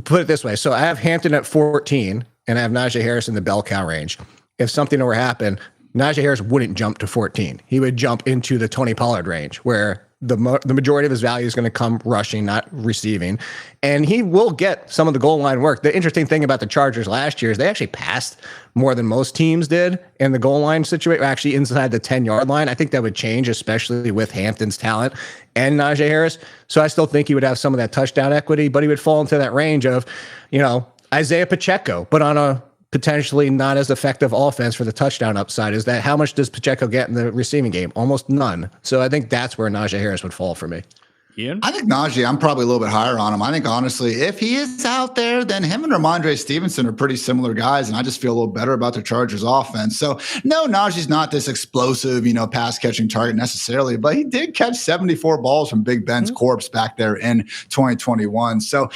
put it this way. So I have Hampton at 14 and I have Najee Harris in the bell cow range. If something were to happen, Najee Harris wouldn't jump to 14. He would jump into the Tony Pollard range where the majority of his value is going to come rushing, not receiving. And he will get some of the goal line work. The interesting thing about the Chargers last year is they actually passed more than most teams did in the goal line situation, actually inside the 10-yard line. I think that would change, especially with Hampton's talent and Najee Harris. So I still think he would have some of that touchdown equity, but he would fall into that range of, Isaiah Pacheco, but on a potentially not as effective offense for the touchdown upside. Is that how much does Pacheco get in the receiving game? Almost none. So I think that's where Najee Harris would fall for me. Ian? I think Najee, I'm probably a little bit higher on him. I think, honestly, if he is out there, then him and Ramondre Stevenson are pretty similar guys, and I just feel a little better about the Chargers offense. So, no, Najee's not this explosive, pass-catching target necessarily, but he did catch 74 balls from Big Ben's corpse back there in 2021. So,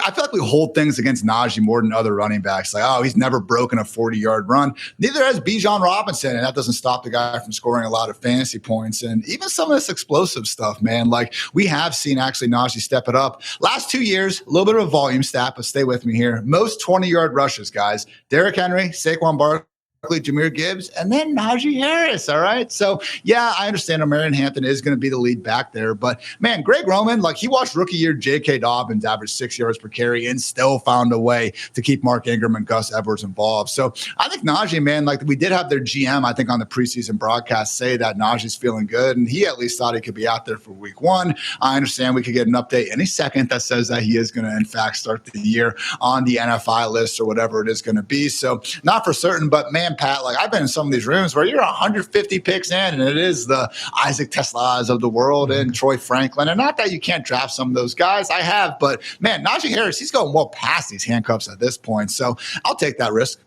I feel like we hold things against Najee more than other running backs. Like, oh, he's never broken a 40-yard run. Neither has Bijan Robinson, and that doesn't stop the guy from scoring a lot of fantasy points. And even some of this explosive stuff, man, like we have seen actually Najee step it up. Last 2 years, a little bit of a volume stat, but stay with me here. Most 20-yard rushes, guys. Derrick Henry, Saquon Barkley, Jahmyr Gibbs, and then Najee Harris, all right? So, yeah, I understand Marion Hampton is going to be the lead back there, but, man, Greg Roman, like, he watched rookie year J.K. Dobbins average 6 yards per carry and still found a way to keep Mark Ingram and Gus Edwards involved. So, I think Najee, man, like, we did have their GM, I think, on the preseason broadcast say that Najee's feeling good, and he at least thought he could be out there for week 1. I understand we could get an update any second that says that he is going to, in fact, start the year on the NFI list or whatever it is going to be. So, not for certain, but, man, Pat, like I've been in some of these rooms where you're 150 picks in, and it is the Isaac Teslas of the world and Troy Franklin. And not that you can't draft some of those guys, I have, but man, Najee Harris, he's going well past these handcuffs at this point. So I'll take that risk.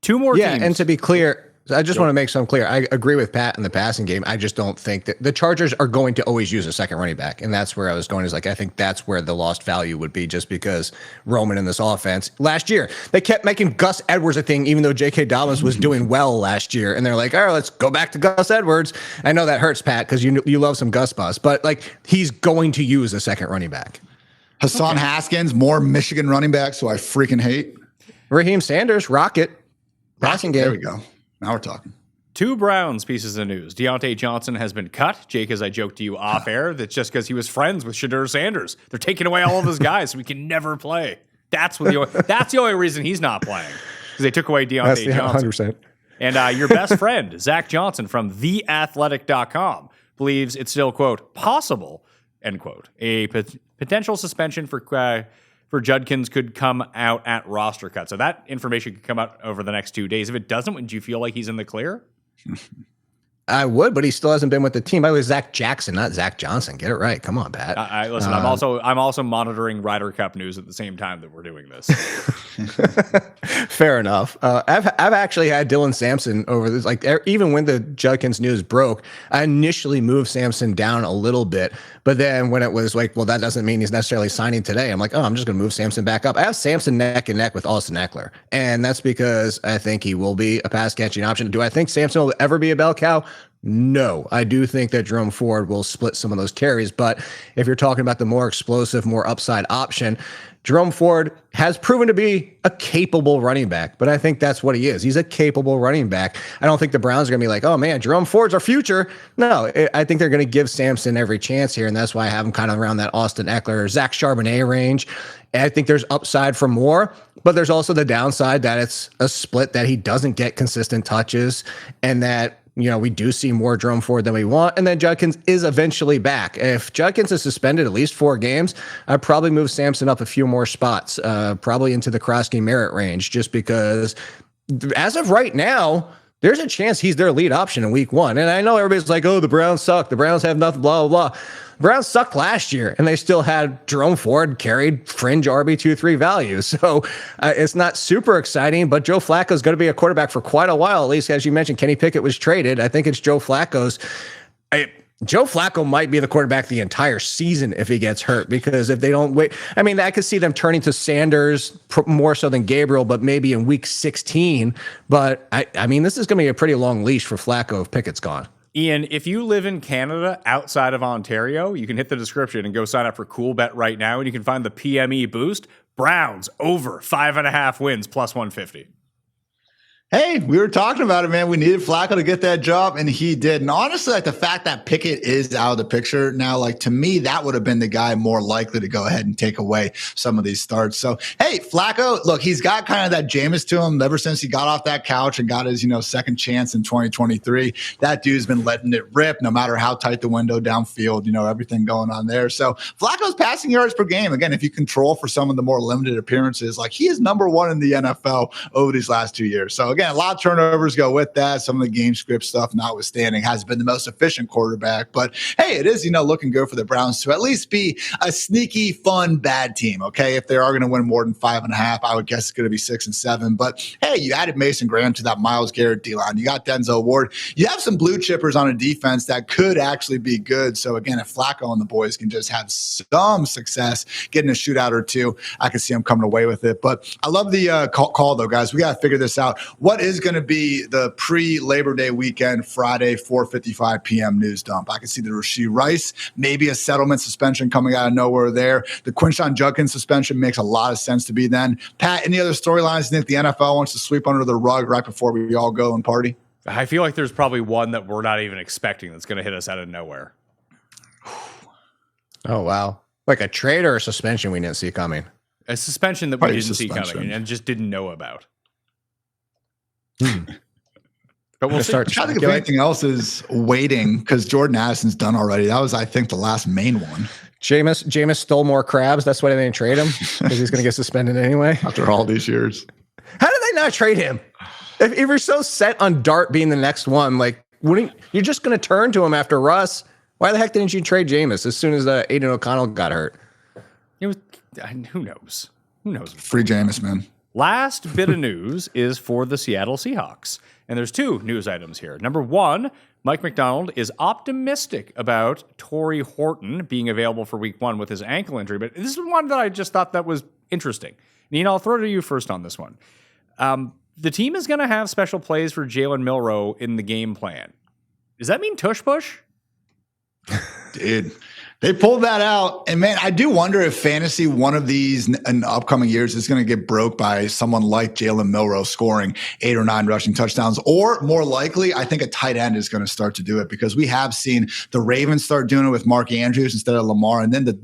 2 more teams. And to be clear, I just want to make something clear. I agree with Pat in the passing game. I just don't think that the Chargers are going to always use a second running back. And that's where I was going, is like, I think that's where the lost value would be, just because Roman in this offense last year, they kept making Gus Edwards a thing, even though J.K. Dobbins was doing well last year. And they're like, all right, let's go back to Gus Edwards. I know that hurts, Pat, because you love some Gus bus, but like, he's going to use a second running back. Hassan Haskins, more Michigan running backs, who I freaking hate. Raheem Sanders, Rocket, passing game. There we go. Now we're talking. 2 Browns pieces of news. Deontay Johnson has been cut. Jake, as I joked to you off air, that's just because he was friends with Shadur Sanders. They're taking away all of his guys so we can never play. That's the only reason he's not playing, because they took away Deontay Johnson. 100%. And your best friend, Zach Johnson from theathletic.com, believes it's still, quote, possible, end quote, a potential suspension for Judkins could come out at roster cut. So that information could come out over the next 2 days. If it doesn't, would you feel like he's in the clear? I would, but he still hasn't been with the team. I was Zach Jackson, not Zach Johnson. Get it right. Come on, Pat. Listen, I'm also monitoring Ryder Cup news at the same time that we're doing this. Fair enough. I've actually had Dylan Sampson over this. Like, even when the Judkins news broke, I initially moved Sampson down a little bit, but then when it was like, well, that doesn't mean he's necessarily signing today, I'm like, oh, I'm just going to move Sampson back up. I have Sampson neck and neck with Austin Eckler, and that's because I think he will be a pass catching option. Do I think Sampson will ever be a bell cow? No, I do think that Jerome Ford will split some of those carries. But if you're talking about the more explosive, more upside option, Jerome Ford has proven to be a capable running back, but I think that's what he is. He's a capable running back. I don't think the Browns are going to be like, oh man, Jerome Ford's our future. No, I think they're going to give Sampson every chance here, and that's why I have him kind of around that Austin Eckler, Zach Charbonnet range. And I think there's upside for more, but there's also the downside that it's a split that he doesn't get consistent touches, and that we do see more Jerome Ford than we want. And then Judkins is eventually back. If Judkins is suspended at least 4 games, I'd probably move Sampson up a few more spots, probably into the Krosky merit range, just because as of right now, there's a chance he's their lead option in week 1. And I know everybody's like, oh, the Browns suck. The Browns have nothing, blah, blah, blah. Browns sucked last year, and they still had Jerome Ford carried fringe RB2-3 value. So it's not super exciting, but Joe Flacco is going to be a quarterback for quite a while, at least as you mentioned. Kenny Pickett was traded. I think it's Joe Flacco's. Joe Flacco might be the quarterback the entire season if he gets hurt, because if they don't wait, I mean, I could see them turning to Sanders more so than Gabriel, but maybe in week 16. But I mean, this is going to be a pretty long leash for Flacco if Pickett's gone. Ian, if you live in Canada outside of Ontario, you can hit the description and go sign up for Cool Bet right now, and you can find the PME boost. Browns over 5.5 wins plus 150. Hey, we were talking about it, man. We needed Flacco to get that job, and he did. And honestly, like the fact that Pickett is out of the picture now, like to me, that would have been the guy more likely to go ahead and take away some of these starts. So, hey, Flacco, look, he's got kind of that Jameis to him ever since he got off that couch and got his, second chance in 2023. That dude's been letting it rip no matter how tight the window downfield, everything going on there. So Flacco's passing yards per game. Again, if you control for some of the more limited appearances, like he is number 1 in the NFL over these last 2 years. So again, a lot of turnovers go with that. Some of the game script stuff notwithstanding, has been the most efficient quarterback. But hey, it is, looking good for the Browns to at least be a sneaky, fun, bad team. Okay. If they are going to win more than 5.5, I would guess it's going to be 6 and 7. But hey, you added Mason Graham to that Myles Garrett D-line. You got Denzel Ward. You have some blue chippers on a defense that could actually be good. So again, if Flacco and the boys can just have some success getting a shootout or two, I can see them coming away with it. But I love the call though, guys. We got to figure this out. What is going to be the pre-Labor Day weekend, Friday, 4:55 p.m. news dump? I can see the Rashee Rice, maybe a settlement suspension coming out of nowhere there. The Quinshon Judkins suspension makes a lot of sense to be then. Pat, any other storylines you think the NFL wants to sweep under the rug right before we all go and party? I feel like there's probably one that we're not even expecting that's going to hit us out of nowhere. Oh, wow. Like a trade or a suspension we didn't see coming? A suspension that we didn't see coming and just didn't know about. But we'll start. I think if anything else is waiting, because Jordan Addison's done already. That was, I think, the last main one. Jameis stole more crabs. That's why they didn't trade him, because he's going to get suspended anyway. After all these years. How did they not trade him? If you're so set on Dart being the next one, like, you're just going to turn to him after Russ. Why the heck didn't you trade Jameis as soon as Aiden O'Connell got hurt? It was, who knows? Who knows? Free Jameis, man. Last bit of news is for the Seattle Seahawks. And there's 2 news items here. Number 1, Mike McDonald is optimistic about Torrey Horton being available for week 1 with his ankle injury. But this is one that I just thought that was interesting. Nina, I'll throw it to you first on this one. The team is going to have special plays for Jalen Milroe in the game plan. Does that mean tush push? Dude, they pulled that out. And man, I do wonder if fantasy one of these in upcoming years is going to get broke by someone like Jalen Milroe scoring 8 or 9 rushing touchdowns, or more likely, I think a tight end is going to start to do it, because we have seen the Ravens start doing it with Mark Andrews instead of Lamar. And then the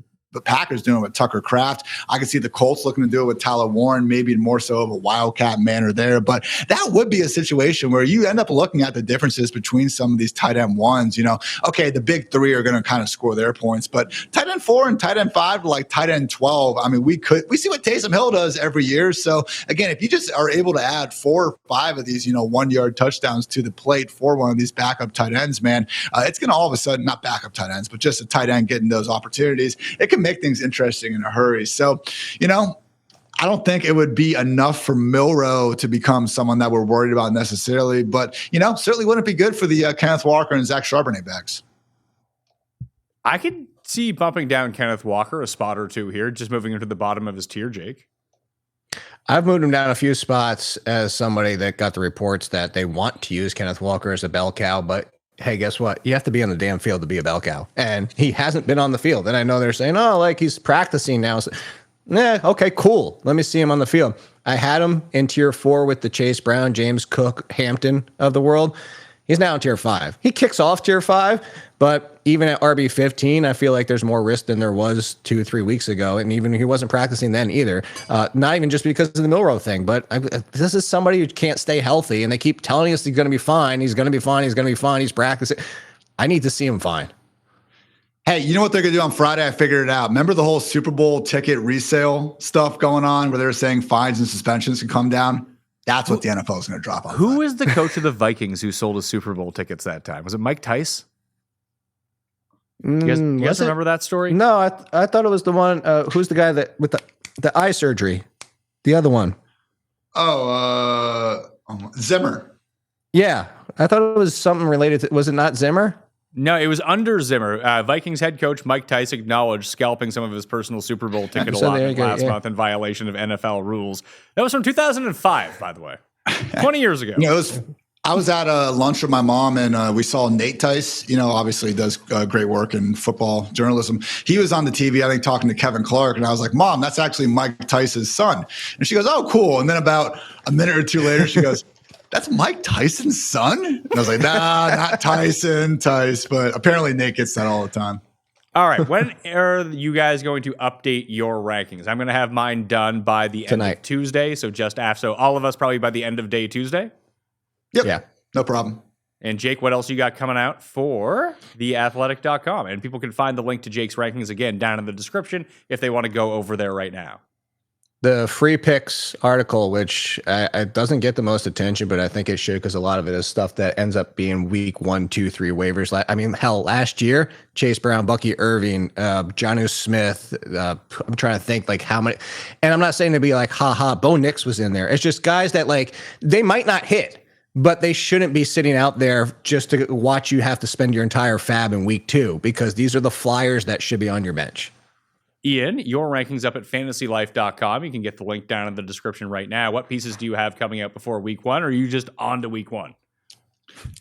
Packers doing it with Tucker Kraft. I can see the Colts looking to do it with Tyler Warren, maybe more so of a wildcat manner there. But that would be a situation where you end up looking at the differences between some of these tight end ones. Okay, the big 3 are going to kind of score their points, but tight end 4 and tight end 5 to like tight end 12. I mean, we see what Taysom Hill does every year. So again, if you just are able to add 4 or 5 of these, 1-yard touchdowns to the plate for one of these backup tight ends, man, it's going to all of a sudden, not backup tight ends, but just a tight end getting those opportunities. It can make things interesting in a hurry. So, I don't think it would be enough for Milroe to become someone that we're worried about necessarily, but, certainly wouldn't be good for the Kenneth Walker and Zach Charbonnet backs. I could see bumping down Kenneth Walker a spot or 2 here, just moving him to the bottom of his tier, Jake. I've moved him down a few spots as somebody that got the reports that they want to use Kenneth Walker as a bell cow, but hey, guess what? You have to be on the damn field to be a bell cow. And he hasn't been on the field. And I know they're saying, oh, like he's practicing now. So, okay, cool. Let me see him on the field. I had him in tier 4 with the Chase Brown, James Cook, Hampton of the world. He's now in tier 5. He kicks off tier 5, but even at RB 15, I feel like there's more risk than there was 2-3 weeks ago. And even he wasn't practicing then either. Not even just because of the Milrow thing, but this is somebody who can't stay healthy. And they keep telling us he's going to be fine. He's going to be fine. He's going to be fine. He's practicing. I need to see him fine. Hey, you know what they're going to do on Friday? I figured it out. Remember the whole Super Bowl ticket resale stuff going on where they were saying fines and suspensions can come down? That's what the NFL is going to drop on. Who was the coach of the Vikings who sold his Super Bowl tickets that time? Was it Mike Tice? You guys remember that story? No, I thought it was the one. Who's the guy that with the eye surgery? The other one. Zimmer. Yeah, I thought it was something related to. Was it not Zimmer? No, it was under Zimmer. Vikings head coach Mike Tice acknowledged scalping some of his personal Super Bowl ticket allotment last month in violation of NFL rules. That was from 2005, by the way. 20 years ago. I was at a lunch with my mom, and we saw Nate Tice, obviously does great work in football journalism. He was on the TV, I think, talking to Kevin Clark, and I was like, Mom, that's actually Mike Tice's son. And she goes, oh, cool. And then about a minute or two later, she goes, that's Mike Tyson's son? And I was like, nah, not Tyson, Tice. But apparently Nate gets that all the time. All right. When are you guys going to update your rankings? I'm going to have mine done by the end of Tuesday. So just after. So all of us probably by the end of day Tuesday? Yep. Yeah. No problem. And Jake, what else you got coming out for theathletic.com? And people can find the link to Jake's rankings again down in the description if they want to go over there right now. The free picks article, which it doesn't get the most attention, but I think it should because a lot of it is stuff that ends up being week 1, 2, 3 waivers. I mean, hell, last year, Chase Brown, Bucky Irving, Jonnu Smith. I'm trying to think like how many. And I'm not saying to be like, Bo Nix was in there. It's just guys that like they might not hit, but they shouldn't be sitting out there just to watch you have to spend your entire fab in week 2 because these are the flyers that should be on your bench. Ian, your rankings up at fantasylife.com. You can get the link down in the description right now. What pieces do you have coming out before week 1, or are you just on to week 1?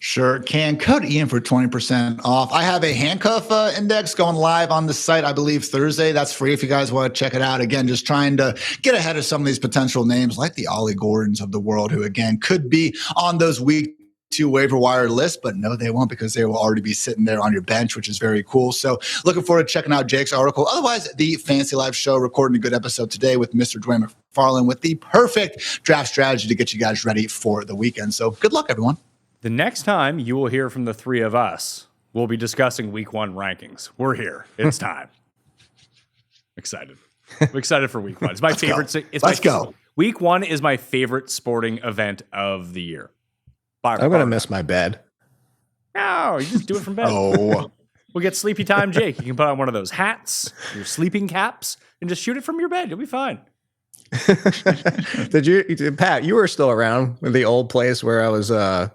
Sure can. Code Ian for 20% off. I have a handcuff index going live on the site, I believe Thursday. That's free if you guys want to check it out. Again, just trying to get ahead of some of these potential names like the Ollie Gordons of the world, who again could be on those week 2 waiver wire list, but no, they won't because they will already be sitting there on your bench, which is very cool. So looking forward to checking out Jake's article. Otherwise, the Fantasy Life Show recording a good episode today with Mr. Dwayne McFarland with the perfect draft strategy to get you guys ready for the weekend. So good luck, everyone. The next time you will hear from the three of us, we'll be discussing week 1 rankings. We're here. It's time. Excited. I'm excited for week 1. It's my favorite. Let's go. Week 1 is my favorite sporting event of the year. I'm going to miss my bed. No, you just do it from bed. Oh. We'll get sleepy time, Jake. You can put on one of those hats, your sleeping caps, and just shoot it from your bed. You'll be fine. Pat, you were still around in the old place where I was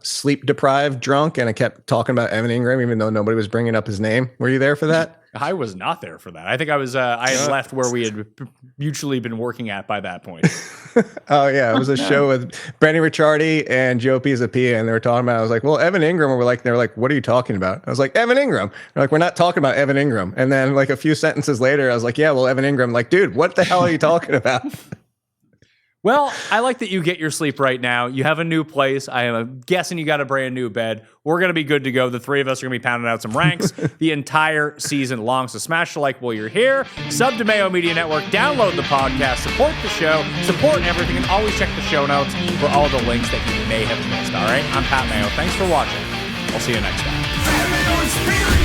sleep deprived drunk and I kept talking about Evan Ingram even though nobody was bringing up his name. Were you there for that? I was not there for that. I think I was. I had left where we had mutually been working at by that point. Oh yeah, it was a show with Brandon Ricciardi and Joe Pisapia, and they were talking about. I was like, "Well, Evan Ingram." They were like, "What are you talking about?" I was like, "Evan Ingram." They're like, "We're not talking about Evan Ingram." And then like a few sentences later, I was like, "Yeah, well, Evan Ingram." Like, dude, what the hell are you talking about? Well, I like that you get your sleep right now. You have a new place. I am guessing you got a brand new bed. We're going to be good to go. The three of us are going to be pounding out some ranks the entire season long. So smash the like while you're here. Sub to Mayo Media Network. Download the podcast. Support the show. Support everything. And always check the show notes for all the links that you may have missed. All right? I'm Pat Mayo. Thanks for watching. I'll see you next time.